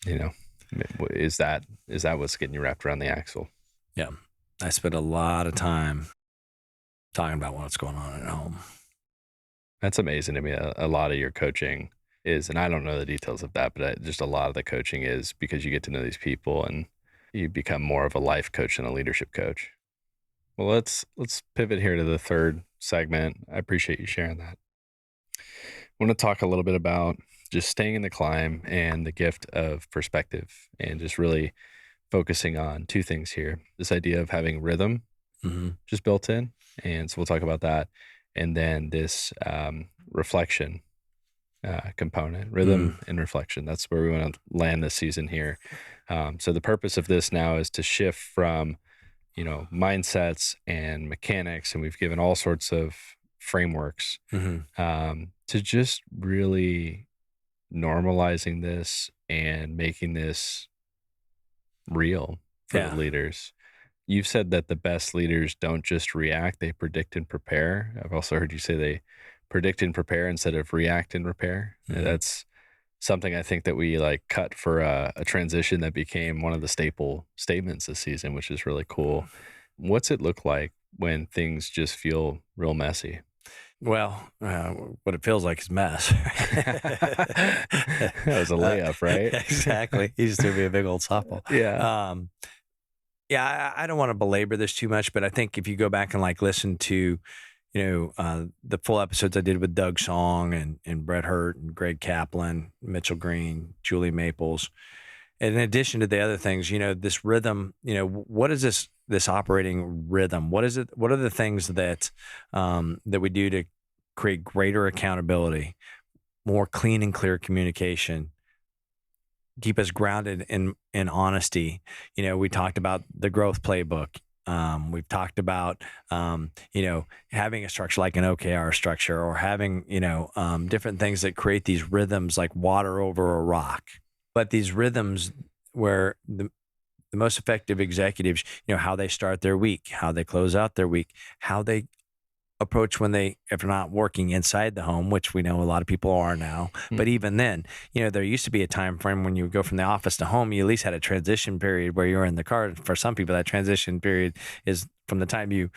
Is that what's getting you wrapped around the axle? Yeah. I spend a lot of time talking about what's going on at home. That's amazing to me. A lot of your coaching is, and I don't know the details of that, but just a lot of the coaching is because you get to know these people and you become more of a life coach than a leadership coach. Well, let's pivot here to the third segment. I appreciate you sharing that. I want to talk a little bit about just staying in the climb and the gift of perspective and just really focusing on two things here. This idea of having rhythm just built in. And so we'll talk about that. And then this reflection component, rhythm and reflection. That's where we want to land this season here. So the purpose of this now is to shift from, mindsets and mechanics, and we've given all sorts of frameworks to just really normalizing this and making this real for the leaders. You've said that the best leaders don't just react, they predict and prepare. I've also heard you say they predict and prepare instead of react and repair. That's something I think that we cut for a transition that became one of the staple statements this season, which is really cool. What's it look like when things just feel real messy? Well, what it feels like is mess. That was a layup, right? Exactly. He just threw me a big old softball. Yeah. I don't want to belabor this too much, but I think if you go back and listen to, the full episodes I did with Doug Song and Brett Hurt and Greg Kaplan, Mitchell Green, Julie Maples, and in addition to the other things, this rhythm, what is this operating rhythm? What is it? What are the things that we do to create greater accountability, more clean and clear communication, keep us grounded in honesty? We talked about the growth playbook. We've talked about, having a structure like an OKR structure, or having, different things that create these rhythms like water over a rock. But these rhythms where the most effective executives, how they start their week, how they close out their week, how they approach when if they're not working inside the home, which we know a lot of people are now. But even then, there used to be a time frame when you would go from the office to home, you at least had a transition period where you were in the car. For some people, that transition period is from the time you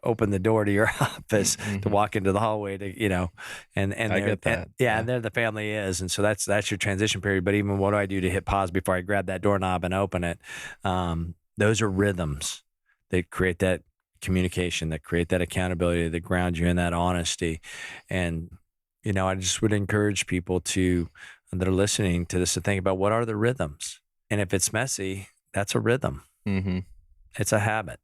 open the door to your office to walk into the hallway to, and I get that. And there the family is. And so that's your transition period. But even what do I do to hit pause before I grab that doorknob and open it? Those are rhythms that create that communication, that create that accountability, that ground you in that honesty. And, I just would encourage people that are listening to this to think about what are the rhythms. And if it's messy, that's a rhythm. It's a habit.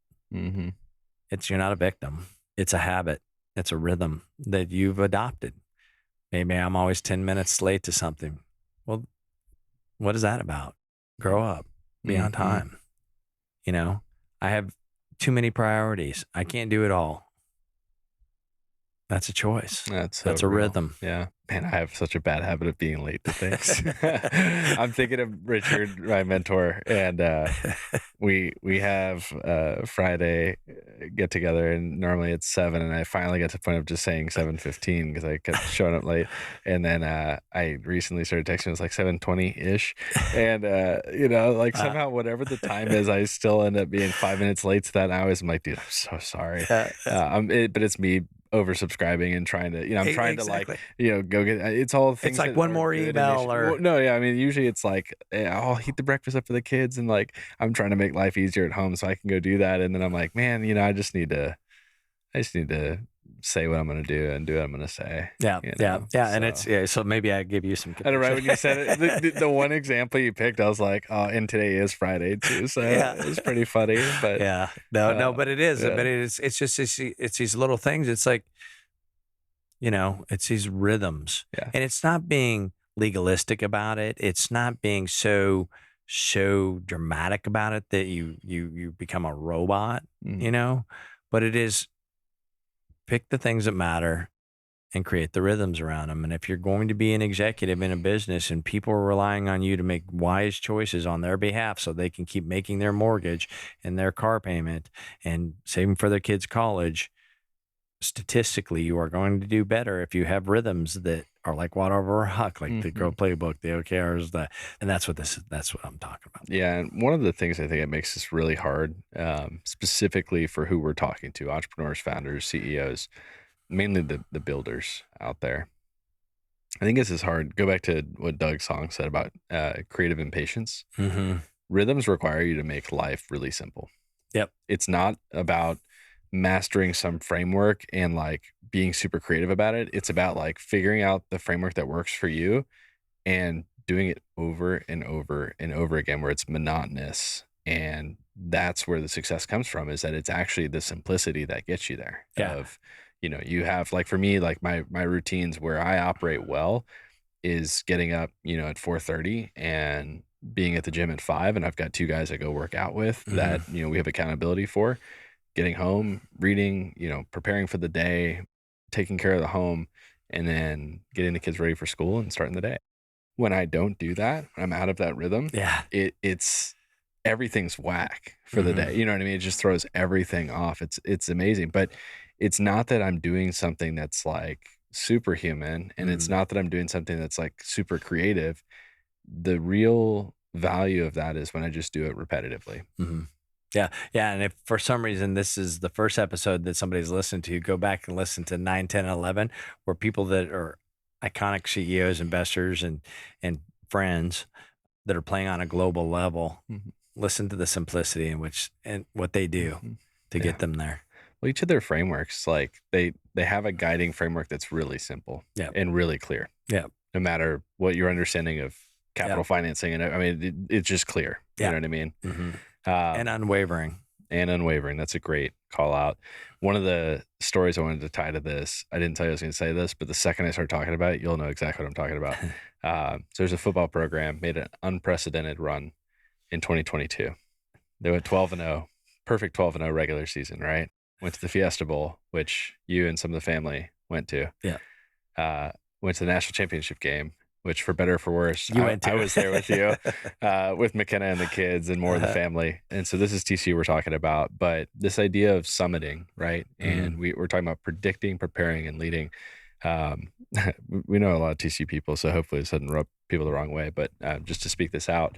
You're not a victim. It's a habit. It's a rhythm that you've adopted. Maybe I'm always 10 minutes late to something. Well, what is that about? Grow up, be on time. I have too many priorities. I can't do it all. That's a choice. That's a real. rhythm. Yeah. Man, I have such a bad habit of being late to things. I'm thinking of Richard, my mentor, and we have Friday get together, and normally it's 7, and I finally got to the point of just saying 7:15 because I kept showing up late. And then I recently started texting, it was like 7:20-ish. And, somehow whatever the time is, I still end up being 5 minutes late to that. And I always am like, dude, I'm so sorry. But it's me oversubscribing and trying to, I'm trying to go get, it's all things. It's like one more email or. No, yeah. I mean, usually it's like, I'll heat the breakfast up for the kids, and I'm trying to make life easier at home so I can go do that. And then I'm like, man, I just need to say what I'm going to do and do what I'm going to say. Yeah. you Yeah. know? Yeah. And it's, so maybe I give you some. I know, right when you said it, the one example you picked, I was like, oh, and today is Friday too, so Yeah. it's pretty funny. But Yeah. No, but it is. yeah. But it's just it's these little things. It's like, it's these rhythms, Yeah. and it's not being legalistic about it. It's not being so dramatic about it that you become a robot, but it is pick the things that matter and create the rhythms around them. And if you're going to be an executive in a business and people are relying on you to make wise choices on their behalf so they can keep making their mortgage and their car payment and saving for their kids' college, statistically, you are going to do better if you have rhythms that are like water over a rock, like the Go Playbook, the OKRs, and that's what I'm talking about. Yeah, and one of the things I think it makes this really hard, specifically for who we're talking to, entrepreneurs, founders, CEOs, mainly the builders out there. I think this is hard. Go back to what Doug's song said about creative impatience. Rhythms require you to make life really simple. Yep. It's not about mastering some framework and like being super creative about it. It's about like figuring out the framework that works for you and doing it over and over and over again where it's monotonous. And that's where the success comes from, is that it's actually the simplicity that gets you there. Yeah. You have, like, for me, like my routines where I operate well is getting up, at 4:30 and being at the gym at 5. And I've got 2 guys I go work out with that, we have accountability for. Getting home, reading, preparing for the day, taking care of the home, and then getting the kids ready for school and starting the day. When I don't do that, I'm out of that rhythm. Yeah. It's everything's whack for the day. You know what I mean? It just throws everything off. It's amazing. But it's not that I'm doing something that's like superhuman, and it's not that I'm doing something that's like super creative. The real value of that is when I just do it repetitively. Yeah. Yeah. And if for some reason this is the first episode that somebody's listened to, go back and listen to 9, 10, and 11, where people that are iconic CEOs, investors, and friends that are playing on a global level, listen to the simplicity and what they do to get them there. Well, each of their frameworks, like they have a guiding framework that's really simple and really clear. Yeah. No matter what your understanding of capital financing, and I mean, it's just clear. You know what I mean? And unwavering. That's a great call out. One of the stories I wanted to tie to this, I didn't tell you I was going to say this, but the second I start talking about it, you'll know exactly what I'm talking about. So there's a football program made an unprecedented run in 2022. They went 12-0, perfect 12-0 regular season, right? Went to the Fiesta Bowl, which you and some of the family went to. Yeah. Went to the national championship game, which, for better or for worse, I was there with you, with McKenna and the kids and more of the family. And so this is TCU we're talking about, but this idea of summiting, right? And we're talking about predicting, preparing, and leading. We know a lot of TCU people, so hopefully this doesn't rub people the wrong way, but just to speak this out,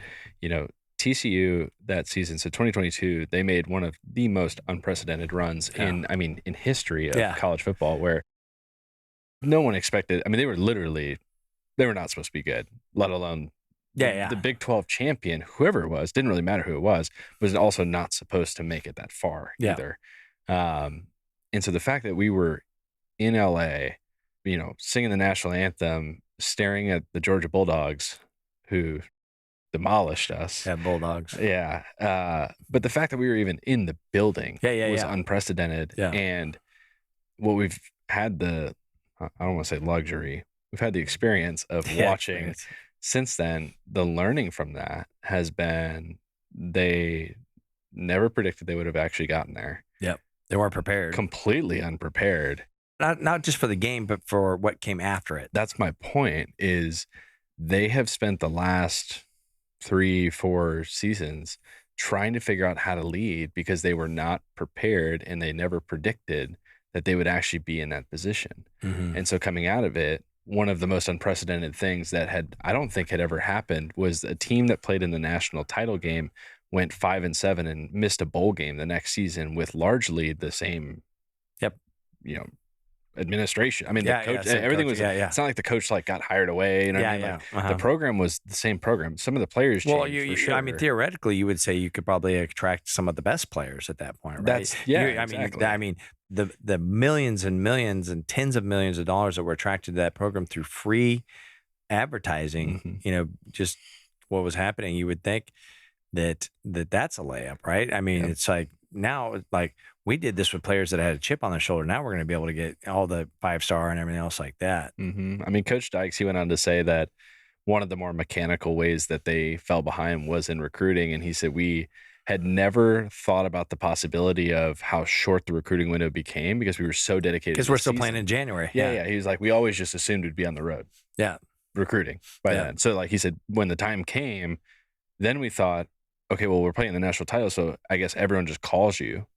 TCU that season, so 2022, they made one of the most unprecedented runs in history of college football, where no one expected. I mean, they were not supposed to be good, let alone the Big 12 champion, whoever it was, didn't really matter who it was also not supposed to make it that far either. And so the fact that we were in LA, singing the national anthem, staring at the Georgia Bulldogs, who demolished us. Yeah, Bulldogs. Yeah. But the fact that we were even in the building was unprecedented. Yeah. And what we've had I don't want to say luxury, we've had the experience of watching since then. The learning from that has been, they never predicted they would have actually gotten there. Yep. They weren't prepared. Completely unprepared. Not just for the game, but for what came after it. That's my point, is they have spent the last 3-4 seasons trying to figure out how to lead because they were not prepared, and they never predicted that they would actually be in that position. And so coming out of it, one of the most unprecedented things that I don't think had ever happened was a team that played in the national title game went 5-7 and missed a bowl game the next season with largely the same, administration. I mean, the coach, everything was, it's not like the coach like got hired away. The program was the same program. Some of the players changed, for sure. I mean, theoretically, you would say you could probably attract some of the best players at that point, right? Exactly. I mean, the millions and millions and tens of millions of dollars that were attracted to that program through free advertising, just what was happening, you would think that's a layup, right? I mean, It's like now, like we did this with players that had a chip on their shoulder. Now we're going to be able to get all the 5-star and everything else like that. I mean, Coach Dykes, he went on to say that one of the more mechanical ways that they fell behind was in recruiting. And he said, we had never thought about the possibility of how short the recruiting window became because we were so dedicated. Because we're still playing in January. Yeah. He was like, we always just assumed we'd be on the road. Yeah. Recruiting by then. So like he said, when the time came, then we thought, okay, well, we're playing the national title. So I guess everyone just calls you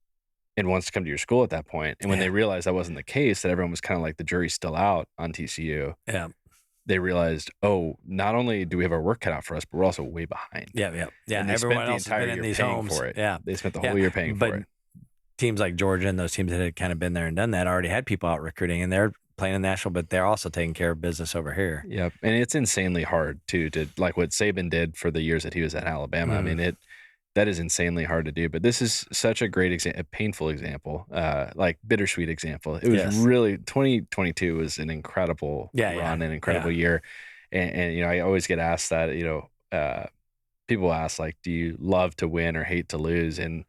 and wants to come to your school at that point. And when they realized that wasn't the case, that everyone was kind of like the jury's still out on TCU. Yeah. They realized, oh, not only do we have our work cut out for us, but we're also way behind. Yeah. And everyone else has been in these homes for it. Yeah. They spent the whole year paying for it. Teams like Georgia and those teams that had kind of been there and done that already had people out recruiting, and they're playing in national, but they're also taking care of business over here. Yep. And it's insanely hard too, to like what Saban did for the years that he was at Alabama. I mean, that is insanely hard to do, but this is such a great example, a painful example, like bittersweet example. It was really 2022 was an incredible run, an incredible year. And I always get asked that, people ask like, do you love to win or hate to lose? And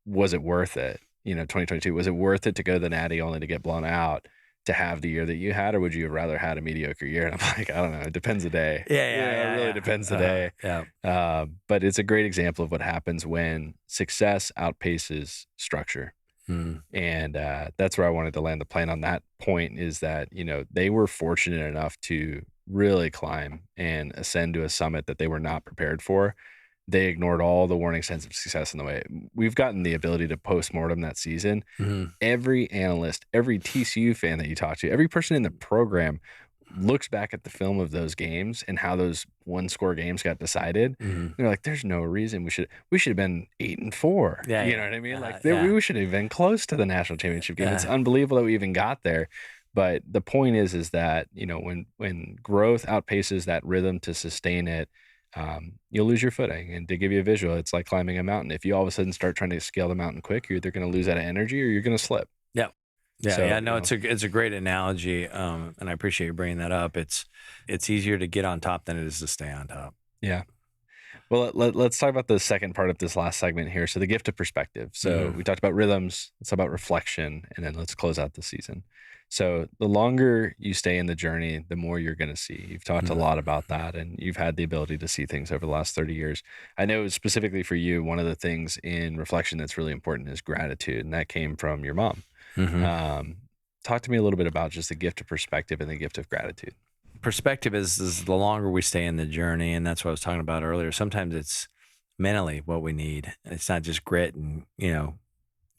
was it worth it? 2022, was it worth it to go to the Natty only to get blown out, to have the year that you had, or would you have rather had a mediocre year? And I'm like, I don't know. It depends the day. It really depends the day. But it's a great example of what happens when success outpaces structure. And that's where I wanted to land the plane on that point, is that, they were fortunate enough to really climb and ascend to a summit that they were not prepared for. They ignored all the warning signs of success in the way. We've gotten the ability to post-mortem that season. Every analyst, every TCU fan that you talk to, every person in the program looks back at the film of those games and how those one-score games got decided. They're like, there's no reason we should have been 8-4. You know what I mean? We should have been close to the national championship game. It's unbelievable that we even got there. But the point is that, when growth outpaces that rhythm to sustain it, you'll lose your footing. And to give you a visual, it's like climbing a mountain. If you all of a sudden start trying to scale the mountain quick, you're either going to lose that energy or you're going to slip. It's a great analogy, and I appreciate you bringing that up. It's easier to get on top than it is to stay on top. Yeah. Well, let's talk about the second part of this last segment here. So the gift of perspective. So we talked about rhythms, let's talk about reflection, and then let's close out the season. So the longer you stay in the journey, the more you're going to see. You've talked a lot about that, and you've had the ability to see things over the last 30 years. I know specifically for you, one of the things in reflection that's really important is gratitude, and that came from your mom. Talk to me a little bit about just the gift of perspective and the gift of gratitude. Perspective is the longer we stay in the journey, and that's what I was talking about earlier. Sometimes it's mentally what we need. It's not just grit and,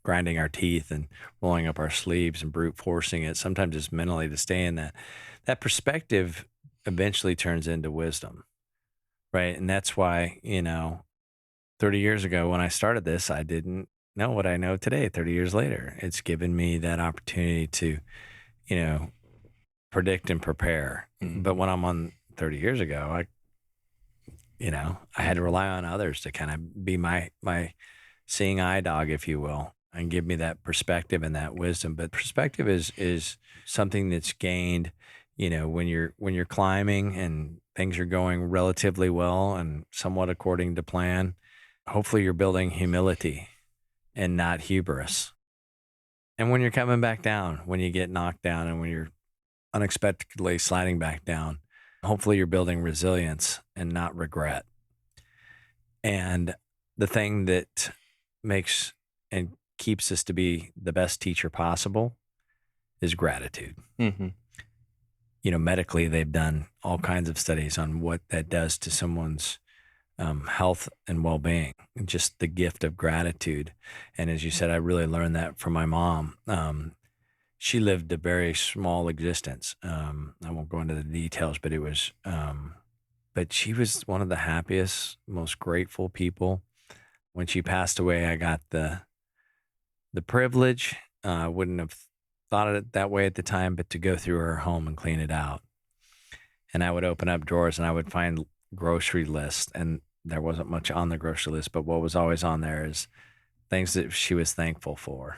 grinding our teeth and rolling up our sleeves and brute forcing it. Sometimes it's mentally to stay in that. That perspective eventually turns into wisdom, right? And that's why, 30 years ago when I started this, I didn't know what I know today, 30 years later. It's given me that opportunity to, predict and prepare. But when I'm on 30 years ago, I had to rely on others to kind of be my seeing eye dog, if you will, and give me that perspective and that wisdom. But perspective is something that's gained, when you're climbing and things are going relatively well and somewhat according to plan. Hopefully you're building humility and not hubris. And when you're coming back down, when you get knocked down and when you're unexpectedly sliding back down, hopefully you're building resilience and not regret. And the thing that makes and keeps us to be the best teacher possible is gratitude. Medically, they've done all kinds of studies on what that does to someone's health and well-being, and just the gift of gratitude. And as you said, I really learned that from my mom. She lived a very small existence. I won't go into the details, but but she was one of the happiest, most grateful people. When she passed away, I got the privilege. I wouldn't have thought of it that way at the time, but to go through her home and clean it out. And I would open up drawers and I would find grocery lists, and there wasn't much on the grocery list, but what was always on there is things that she was thankful for.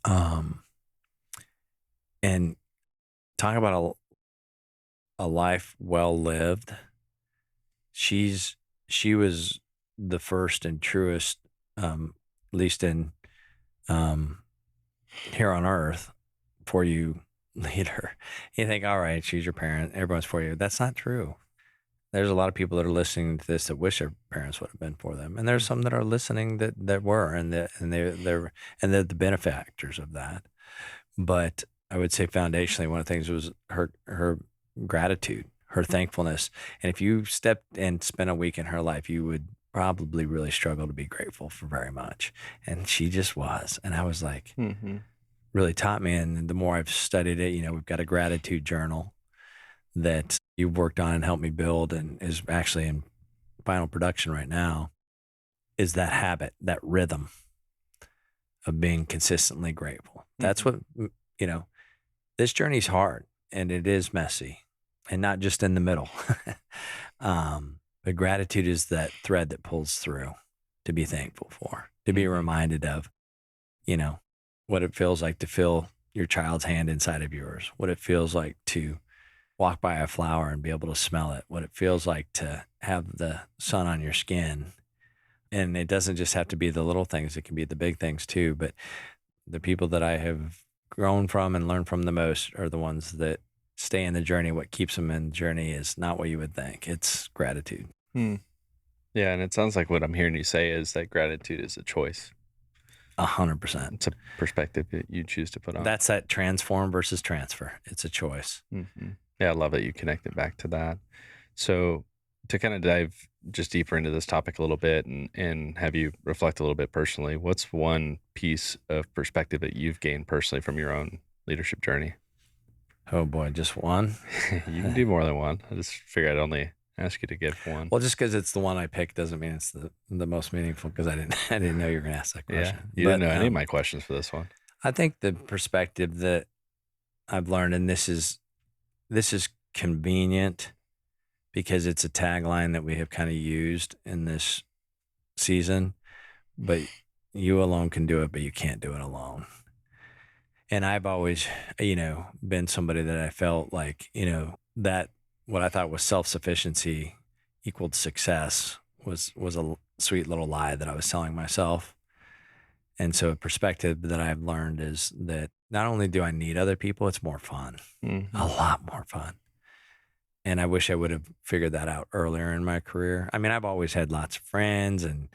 Um, and talk about a life well lived. She was the first and truest, at least in um, here on earth, for you leader. You think, all right, she's your parent, everyone's for you. That's not true. There's a lot of people that are listening to this that wish their parents would have been for them, and there's some that are listening that were, and they're the benefactors of that. But I would say foundationally, one of the things was her gratitude, her thankfulness. And if you stepped and spent a week in her life, you would probably really struggle to be grateful for very much. And she just was. And I was like, really taught me. And the more I've studied it, we've got a gratitude journal that you've worked on and helped me build and is actually in final production right now, is that habit, that rhythm of being consistently grateful. That's what, this journey's hard and it is messy and not just in the middle. But gratitude is that thread that pulls through to be thankful for, to be reminded of, what it feels like to feel your child's hand inside of yours, what it feels like to walk by a flower and be able to smell it, what it feels like to have the sun on your skin. And it doesn't just have to be the little things, it can be the big things too. But the people that I have grown from and learned from the most are the ones that stay in the journey. What keeps them in the journey is not what you would think. It's gratitude. Yeah. And it sounds like what I'm hearing you say is that gratitude is a choice. 100%. It's a perspective that you choose to put on. That's that transform versus transfer. It's a choice. Yeah, I love that you connected back to that. So to kind of dive just deeper into this topic a little bit and have you reflect a little bit personally, what's one piece of perspective that you've gained personally from your own leadership journey? Oh boy, just one? You can do more than one. I just figured I'd only ask you to give one. Well, just because it's the one I picked doesn't mean it's the most meaningful, because I didn't know you were going to ask that question. Yeah, you didn't know any of my questions for this one. I think the perspective that I've learned, and this is convenient because it's a tagline that we have kind of used in this season, but you alone can do it, but you can't do it alone. And I've always, been somebody that I felt like, that what I thought was self-sufficiency equaled success was a sweet little lie that I was selling myself. And so a perspective that I've learned is that not only do I need other people, it's more fun, a lot more fun. And I wish I would have figured that out earlier in my career. I mean, I've always had lots of friends and,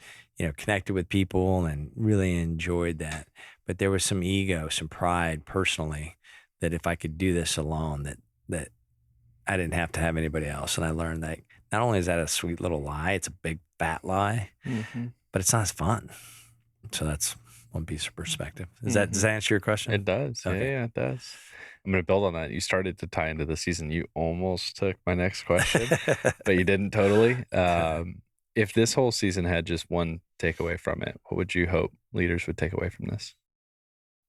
connected with people and really enjoyed that. But there was some ego, some pride personally, that if I could do this alone, that I didn't have to have anybody else. And I learned that not only is that a sweet little lie, it's a big fat lie, but it's not as fun. So that's one piece of perspective. Does that answer your question? It does. Okay. Yeah, it does. I'm going to build on that. You started to tie into the season. You almost took my next question, but you didn't totally. If this whole season had just one takeaway from it, what would you hope leaders would take away from this?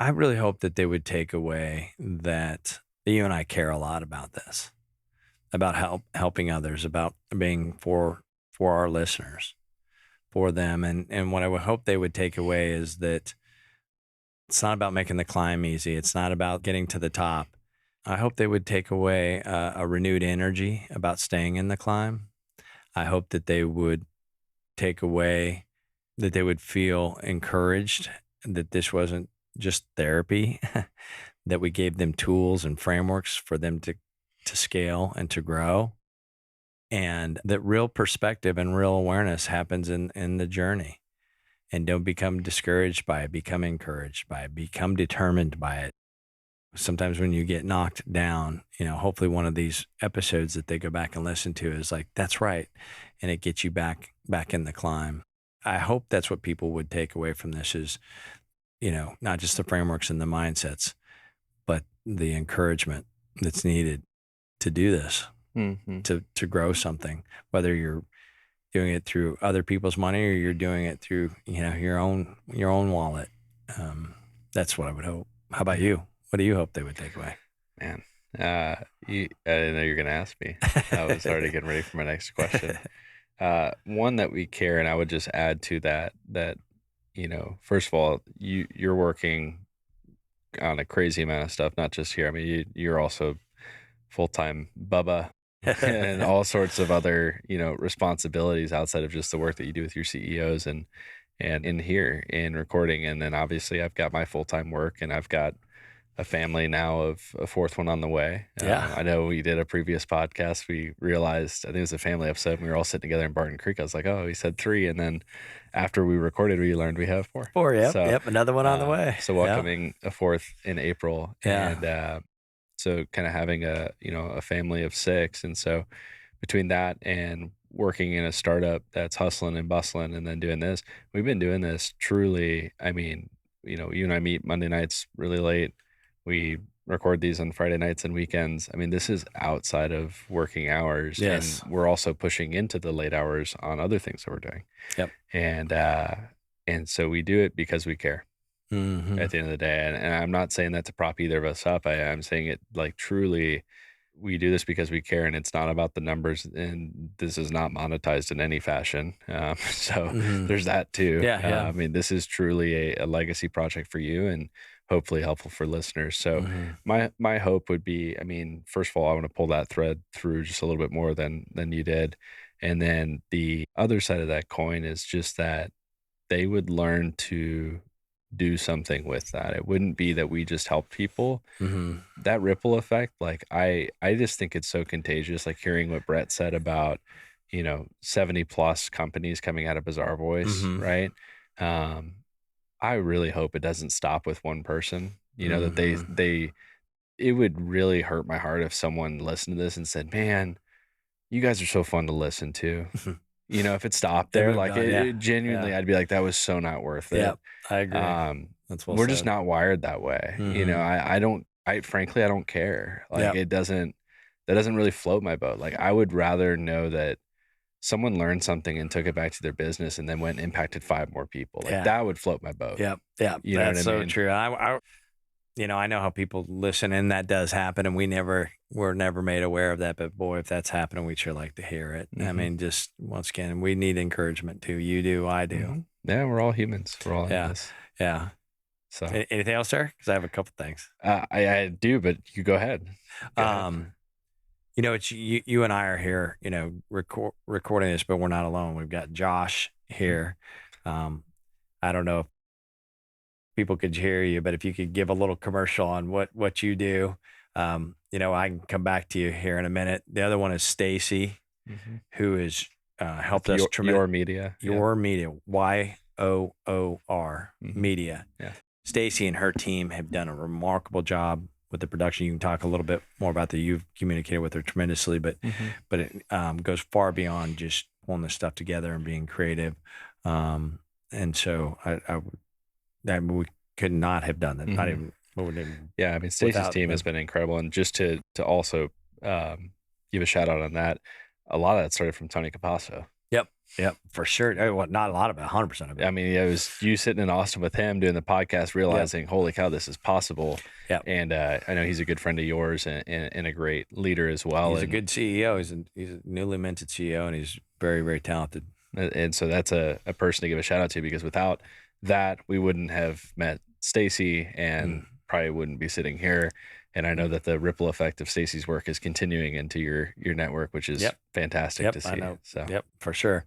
I really hope that they would take away that you and I care a lot about this, about helping others, about being for our listeners, for them. And what I would hope they would take away is that it's not about making the climb easy. It's not about getting to the top. I hope they would take away a renewed energy about staying in the climb. I hope that they would take away that they would feel encouraged, that this wasn't just therapy, that we gave them tools and frameworks for them to scale and to grow, and that real perspective and real awareness happens in the journey. And don't become discouraged by it, become encouraged by it, become determined by it. Sometimes when you get knocked down, hopefully one of these episodes that they go back and listen to is like, that's right. And it gets you back in the climb. I hope that's what people would take away from this is, not just the frameworks and the mindsets, but the encouragement that's needed to do this, to grow something, whether you're doing it through other people's money or you're doing it through, your own wallet. That's what I would hope. How about you? What do you hope they would take away? Man, I didn't know you were going to ask me. I was already getting ready for my next question. One that we care, and I would just add to that, first of all, you're working on a crazy amount of stuff, not just here. I mean, you're also full-time Bubba and all sorts of other, responsibilities outside of just the work that you do with your CEOs and in here in recording. And then obviously I've got my full-time work, and I've got a family now of a fourth one on the way. Yeah. I know we did a previous podcast. We realized, I think it was a family episode, and we were all sitting together in Barton Creek. I was like, oh, he said 3. And then after we recorded, we learned we have 4. 4, yep. So, Yep. Another one on the way. So welcoming a 4th in April. Yeah. And so kind of having a family of 6. And so between that and working in a startup that's hustling and bustling and then doing this, we've been doing this truly. I mean, you and I meet Monday nights really late. We record these on Friday nights and weekends. I mean, this is outside of working hours. Yes. And we're also pushing into the late hours on other things that we're doing. Yep. And so we do it because we care Mm-hmm. at the end of the day. And I'm not saying that to prop either of us up. I'm saying it like truly, we do this because we care, and it's not about the numbers, and this is not monetized in any fashion. So there's that too. Yeah. I mean, this is truly a legacy project for you, and hopefully helpful for listeners. So my hope would be, I mean, first of all, I want to pull that thread through just a little bit more than you did. And then the other side of that coin is just that they would learn to do something with that. It wouldn't be that we just help people. That ripple effect, like I just think it's so contagious. Like hearing what Brett said about, 70 plus companies coming out of Bizarre Voice, right? I really hope it doesn't stop with one person. That it would really hurt my heart if someone listened to this and said, "Man, you guys are so fun to listen to." If it stopped there, like it genuinely, I'd be like, that was so not worth it. Yeah, I agree. That's well we're said. just not wired that way. Frankly, I don't care. Like that doesn't really float my boat. Like I would rather know that someone learned something and took it back to their business and then went and impacted 5 more people. Like that would float my boat. Yeah. You know That's what I so mean? true. I know how people listen, and that does happen, and we're never made aware of that. But boy, if that's happening, we'd sure like to hear it. I mean, just once again, we need encouragement too. You do, I do. Yeah, we're all humans. We're all in this. Yeah. So anything else, sir? Because I have a couple things. I do, but you go ahead. It's you and I are here, recording this, but we're not alone. We've got Josh here. I don't know if people could hear you, but if you could give a little commercial on what you do, I can come back to you here in a minute. The other one is Stacy, who has helped us tremendously. Your media, YOOR media. Yeah. Stacy and her team have done a remarkable job with the production. You can talk a little bit more about that. You've communicated with her tremendously, but it goes far beyond just pulling this stuff together and being creative. And so we could not have done that. Not even. Yeah, I mean, Stacy's team has been incredible, and just to also give a shout out on that. A lot of that started from Tony Capasso. Yep, for sure. Well, not a lot of it, 100% of it. I mean, it was you sitting in Austin with him doing the podcast, realizing, holy cow, this is possible. Yeah. And I know he's a good friend of yours and a great leader as well. He's a good CEO. He's a newly minted CEO, and he's very, very talented. And so that's a person to give a shout out to, because without that, we wouldn't have met Stacy and probably wouldn't be sitting here. And I know that the ripple effect of Stacy's work is continuing into your network, which is fantastic to see. I know. So. Yep, for sure.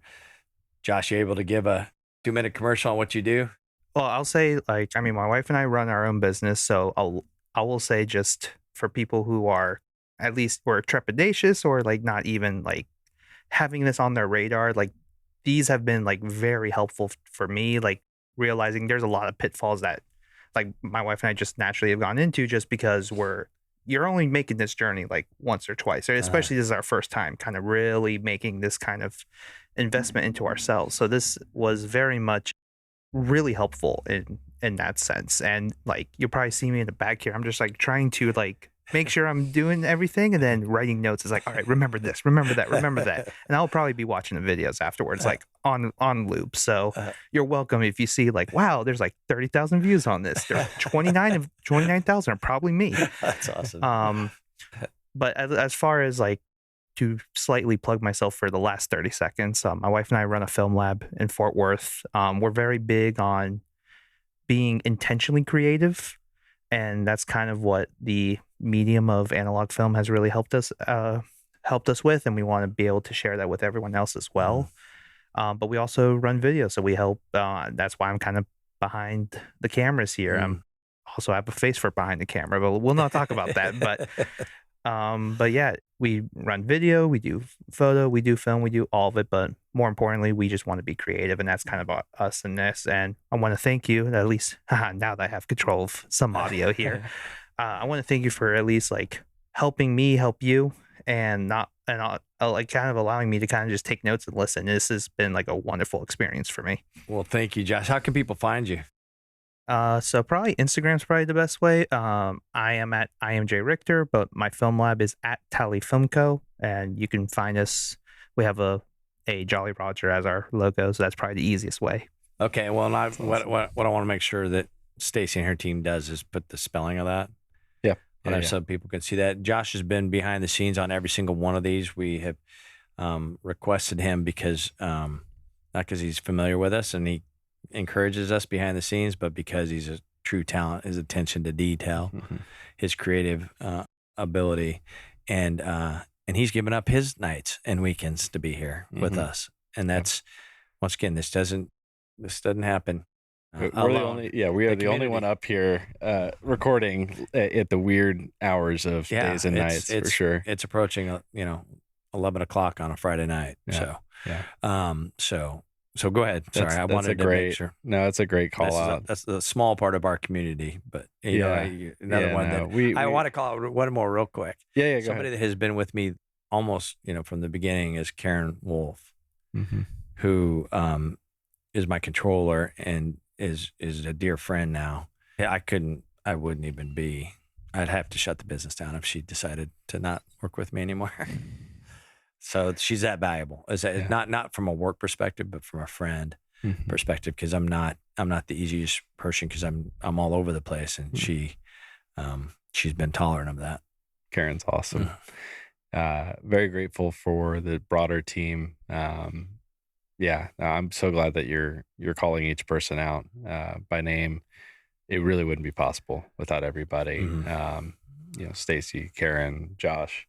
Josh, you able to give a 2-minute commercial on what you do? Well, I'll say, my wife and I run our own business, so I will say, just for people who are at least were trepidatious or not even having this on their radar, these have been very helpful for me, realizing there's a lot of pitfalls that my wife and I just naturally have gone into, just because you're only making this journey once or twice, or especially this is our first time kind of really making this kind of investment into ourselves. So this was very much really helpful in that sense. And you'll probably see me in the back here. I'm just trying to make sure I'm doing everything, and then writing notes is all right, remember this, remember that, remember that. And I'll probably be watching the videos afterwards, on loop. So you're welcome if you see wow, there's 30,000 views on this. There 29,000 are probably me. That's awesome. But as far as to slightly plug myself for the last 30 seconds, my wife and I run a film lab in Fort Worth. We're very big on being intentionally creative. And that's kind of what the medium of analog film has really helped us with, and we want to be able to share that with everyone else as well. But we also run video, so we help. That's why I'm kind of behind the cameras here. I'm also have a face for behind the camera, but we'll not talk about that. But yeah, we run video, we do photo, we do film, we do all of it. But more importantly, we just want to be creative, and that's kind of us in this. And I want to thank you, at least now that I have control of some audio here. I want to thank you for at least like helping me help you, and like kind of allowing me to kind of just take notes and listen. This has been like a wonderful experience for me. Well, thank you, Josh. How can people find you? So probably Instagram's probably the best way. I am at IMJ Richter, but my film lab is at Tally Film Co. And you can find us. We have a Jolly Roger as our logo, so that's probably the easiest way. Okay. Well, what I want to make sure that Stacy and her team does is put the spelling of that. Yeah. So people can see that. Josh has been behind the scenes on every single one of these. We have requested him because not because he's familiar with us and he encourages us behind the scenes, but because he's a true talent, his attention to detail, his creative ability, and he's given up his nights and weekends to be here with us. And that's once again, this doesn't happen. We are the only one up here recording at the weird hours of days and nights for sure. It's approaching 11 o'clock on a Friday night. So go ahead. Sorry, I wanted to make sure. No, it's a great call out. That's the small part of our community, but another one that I want to call it one more real quick. Yeah. Somebody that has been with me almost from the beginning is Karen Wolf, who is my controller and is a dear friend now. I wouldn't even be. I'd have to shut the business down if she decided to not work with me anymore. So she's that valuable. Not from a work perspective, but from a friend perspective. Because I'm not the easiest person because I'm all over the place, and she's been tolerant of that. Karen's awesome. Very grateful for the broader team. I'm so glad that you're calling each person out by name. It really wouldn't be possible without everybody. Stacy, Karen, Josh.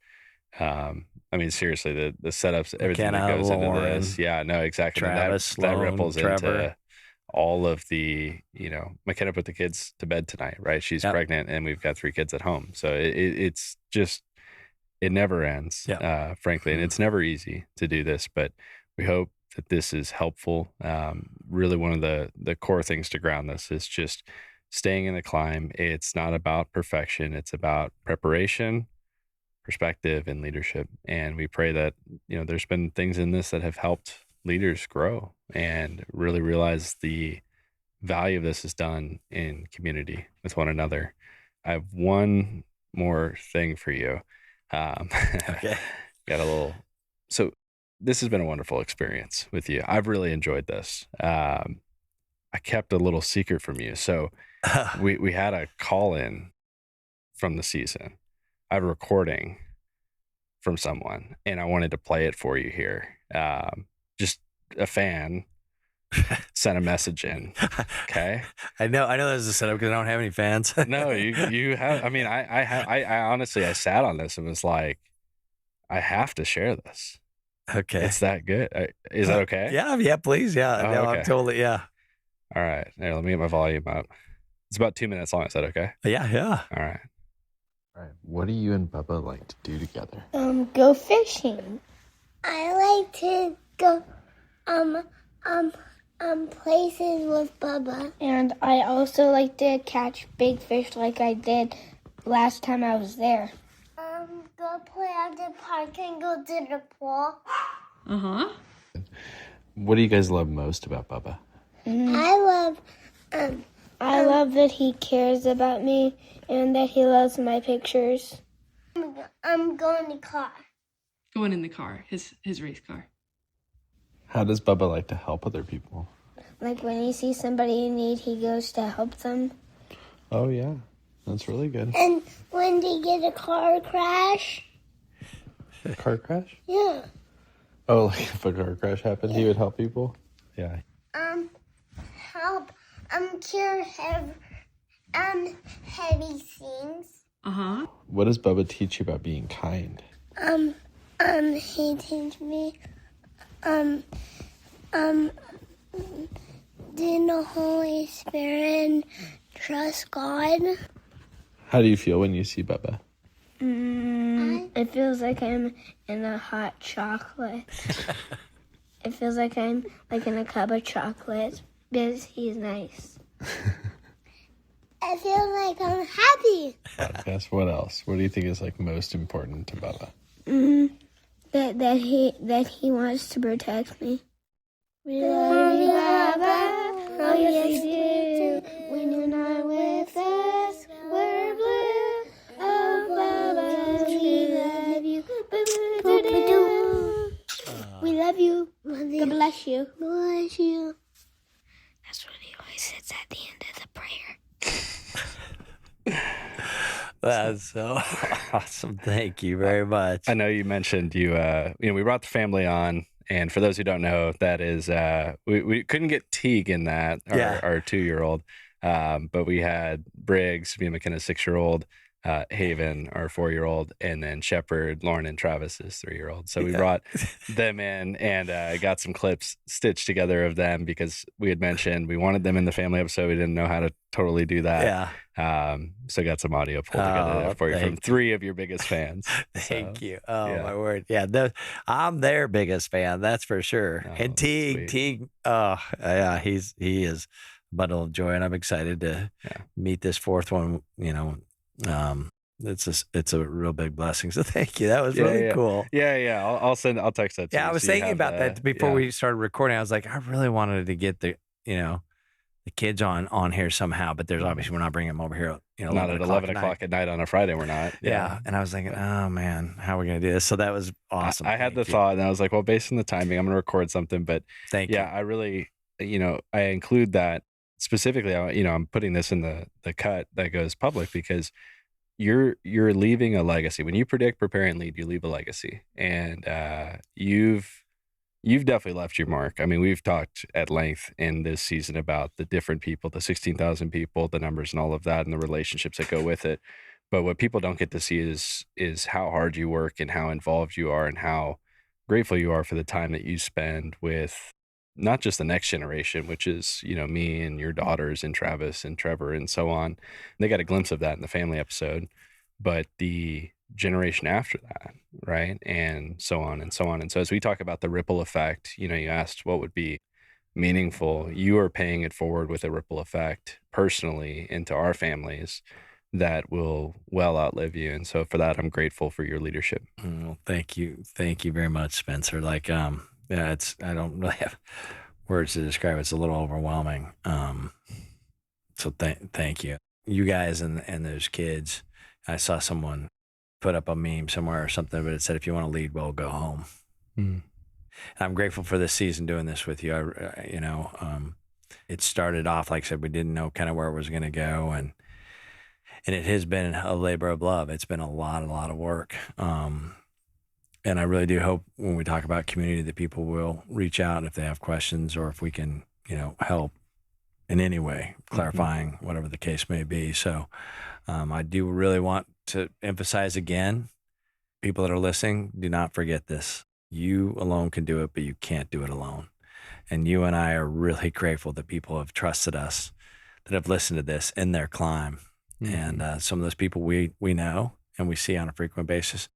I mean, seriously, the setups, everything that goes into this. Yeah, no, exactly. Travis, that ripples Trevor. into all of the, McKenna put the kids to bed tonight, right? She's pregnant and we've got 3 kids at home. So it's just, it never ends, frankly. And it's never easy to do this, but we hope that this is helpful. Really one of the core things to ground this is just staying in the climb. It's not about perfection. It's about preparation, perspective, and leadership. And we pray that, there's been things in this that have helped leaders grow and really realize the value of this is done in community with one another. I have one more thing for you. Okay. So this has been a wonderful experience with you. I've really enjoyed this. I kept a little secret from you. So we had a call in from the season. I have a recording from someone and I wanted to play it for you here. Just a fan sent a message in. Okay. I know there's a setup because I don't have any fans. No, you have. I mean, I honestly, I sat on this and was like, I have to share this. Okay. It's that good. Is that okay? Yeah, please. Yeah. Oh, no, okay. I'm totally, yeah. All right. Here, let me get my volume up. It's about 2 minutes long. Is that okay? Yeah. All right. What do you and Bubba like to do together? Go fishing. I like to go, places with Bubba. And I also like to catch big fish like I did last time I was there. Go play at the park and go to the pool. What do you guys love most about Bubba? I love that he cares about me and that he loves my pictures. I'm going in the car. Going in the car, his race car. How does Bubba like to help other people? Like when he sees somebody in need, he goes to help them. Oh, yeah. That's really good. And when they get a car crash. A car crash? Yeah. Oh, like if a car crash happened, he would help people? Yeah. Help cure Heavy things. Uh-huh. What does Bubba teach you about being kind? He teach me, do the Holy Spirit and trust God. How do you feel when you see Bubba? It feels like I'm in a hot chocolate. It feels like I'm like in a cup of chocolate because he's nice. I feel like I'm happy. Yes, what else? What do you think is like most important to Bubba? That he wants to protect me. We love you, Baba. Oh yes, we do. When you're not with us, we're blue. Oh, Baba, we love you. We love you. God bless you. Bless you. That's what he always says at the end of the prayer. That's so awesome. Thank you very much. I know you mentioned we brought the family on, and for those who don't know, that is we couldn't get Teague in that, our 2-year-old, but we had Briggs, me and McKenna's 6-year-old, Haven, our 4-year-old, and then Shepherd, Lauren, and Travis's 3-year-old. So we brought them in and got some clips stitched together of them because we had mentioned we wanted them in the family episode. We didn't know how to totally do that. So got some audio pulled together there for you from 3 of your biggest fans. Thank you. Oh, my word. Yeah, I'm their biggest fan. That's for sure. And Teague, he is a bundle of joy, and I'm excited to meet this 4th one. It's a real big blessing. So thank you. That was really cool. Yeah. I'll text that to you. I was thinking about that before we started recording. I was like, I really wanted to get the kids on here somehow, but there's obviously we're not bringing them over here. Not at 11 o'clock at night on a Friday. We're not. Yeah. And I was thinking, oh man, how are we going to do this? So that was awesome. I had the thought, and I was like, well, based on the timing, I'm going to record something. But thank you. I really, I include that specifically. I'm putting this in the cut that goes public because you're leaving a legacy. When you predict, prepare, and lead, you leave a legacy, and you've definitely left your mark. I mean, we've talked at length in this season about the different people, the 16,000 people, the numbers and all of that, and the relationships that go with it. But what people don't get to see is how hard you work and how involved you are and how grateful you are for the time that you spend with not just the next generation, which is, me and your daughters and Travis and Trevor and so on. They got a glimpse of that in the family episode, but the generation after that, right? And so on and so on. And so as we talk about the ripple effect, you asked what would be meaningful. You are paying it forward with a ripple effect personally into our families that will well outlive you. And so for that, I'm grateful for your leadership. Well, thank you. Thank you very much, Spencer. I don't really have words to describe it. It's a little overwhelming. So thank you. You guys and those kids. I saw someone put up a meme somewhere or something, but it said, if you want to lead well, go home. And I'm grateful for this season doing this with you. It started off, like I said, we didn't know kind of where it was going to go. And it has been a labor of love. It's been a lot of work. And I really do hope when we talk about community that people will reach out if they have questions or if we can, help in any way, clarifying whatever the case may be. So I do really want to emphasize again, people that are listening, do not forget this. You alone can do it, but you can't do it alone. And you and I are really grateful that people have trusted us, that have listened to this in their climb. And some of those people we know and we see on a frequent basis.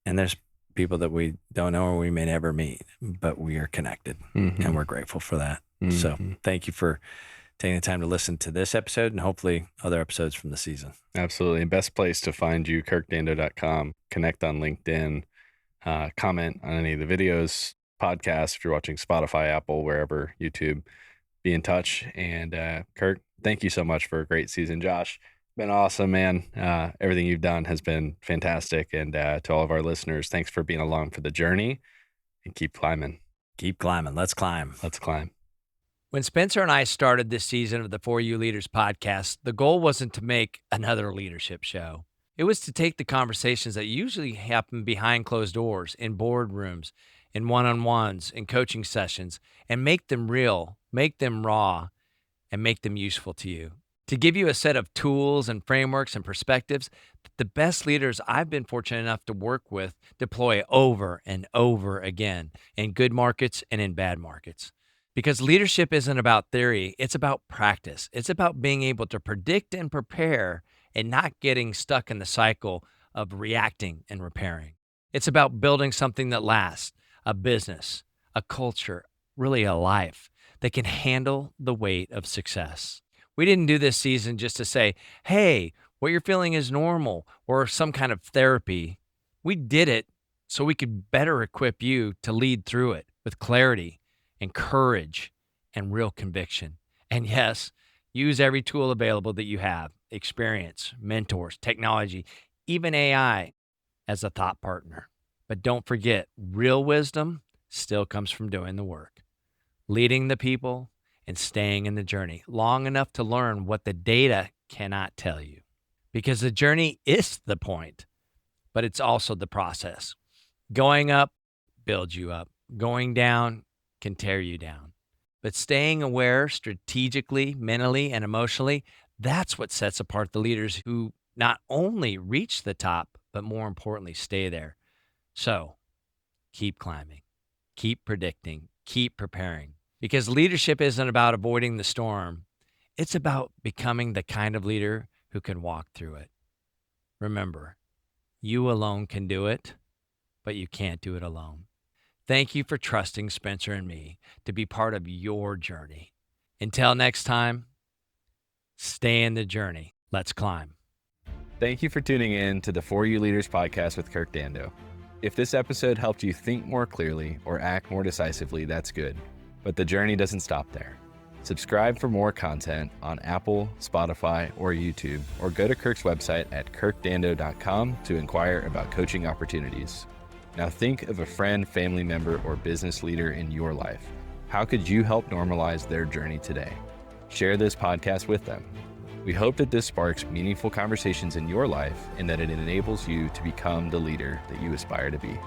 And there's people that we don't know or we may never meet, but we are connected and we're grateful for that. So thank you for taking the time to listen to this episode and hopefully other episodes from the season. Absolutely. Best place to find you, kirkdando.com. Connect on LinkedIn, comment on any of the videos, podcasts, if you're watching Spotify, Apple, wherever, YouTube, be in touch. And Kirk, thank you so much for a great season. Josh, been awesome, man. Everything you've done has been fantastic. And to all of our listeners, thanks for being along for the journey and keep climbing. Keep climbing. Let's climb. Let's climb. When Spencer and I started this season of the 4U Leaders podcast, the goal wasn't to make another leadership show. It was to take the conversations that usually happen behind closed doors, in boardrooms, in one-on-ones, in coaching sessions, and make them real, make them raw, and make them useful to you. To give you a set of tools and frameworks and perspectives that the best leaders I've been fortunate enough to work with deploy over and over again in good markets and in bad markets. Because leadership isn't about theory, it's about practice. It's about being able to predict and prepare and not getting stuck in the cycle of reacting and repairing. It's about building something that lasts, a business, a culture, really a life that can handle the weight of success. We didn't do this season just to say, hey, what you're feeling is normal or some kind of therapy. We did it so we could better equip you to lead through it with clarity and courage and real conviction. And yes, use every tool available that you have, experience, mentors, technology, even AI as a thought partner. But don't forget, real wisdom still comes from doing the work, leading the people, and staying in the journey long enough to learn what the data cannot tell you. Because the journey is the point, but it's also the process. Going up builds you up. Going down can tear you down. But staying aware strategically, mentally, and emotionally, that's what sets apart the leaders who not only reach the top, but more importantly, stay there. So keep climbing, keep predicting, keep preparing. Because leadership isn't about avoiding the storm. It's about becoming the kind of leader who can walk through it. Remember, you alone can do it, but you can't do it alone. Thank you for trusting Spencer and me to be part of your journey. Until next time, stay in the journey. Let's climb. Thank you for tuning in to the For You Leaders podcast with Kirk Dando. If this episode helped you think more clearly or act more decisively, that's good. But the journey doesn't stop there. Subscribe for more content on Apple, Spotify, or YouTube, or go to Kirk's website at kirkdando.com to inquire about coaching opportunities. Now think of a friend, family member, or business leader in your life. How could you help normalize their journey today? Share this podcast with them. We hope that this sparks meaningful conversations in your life and that it enables you to become the leader that you aspire to be.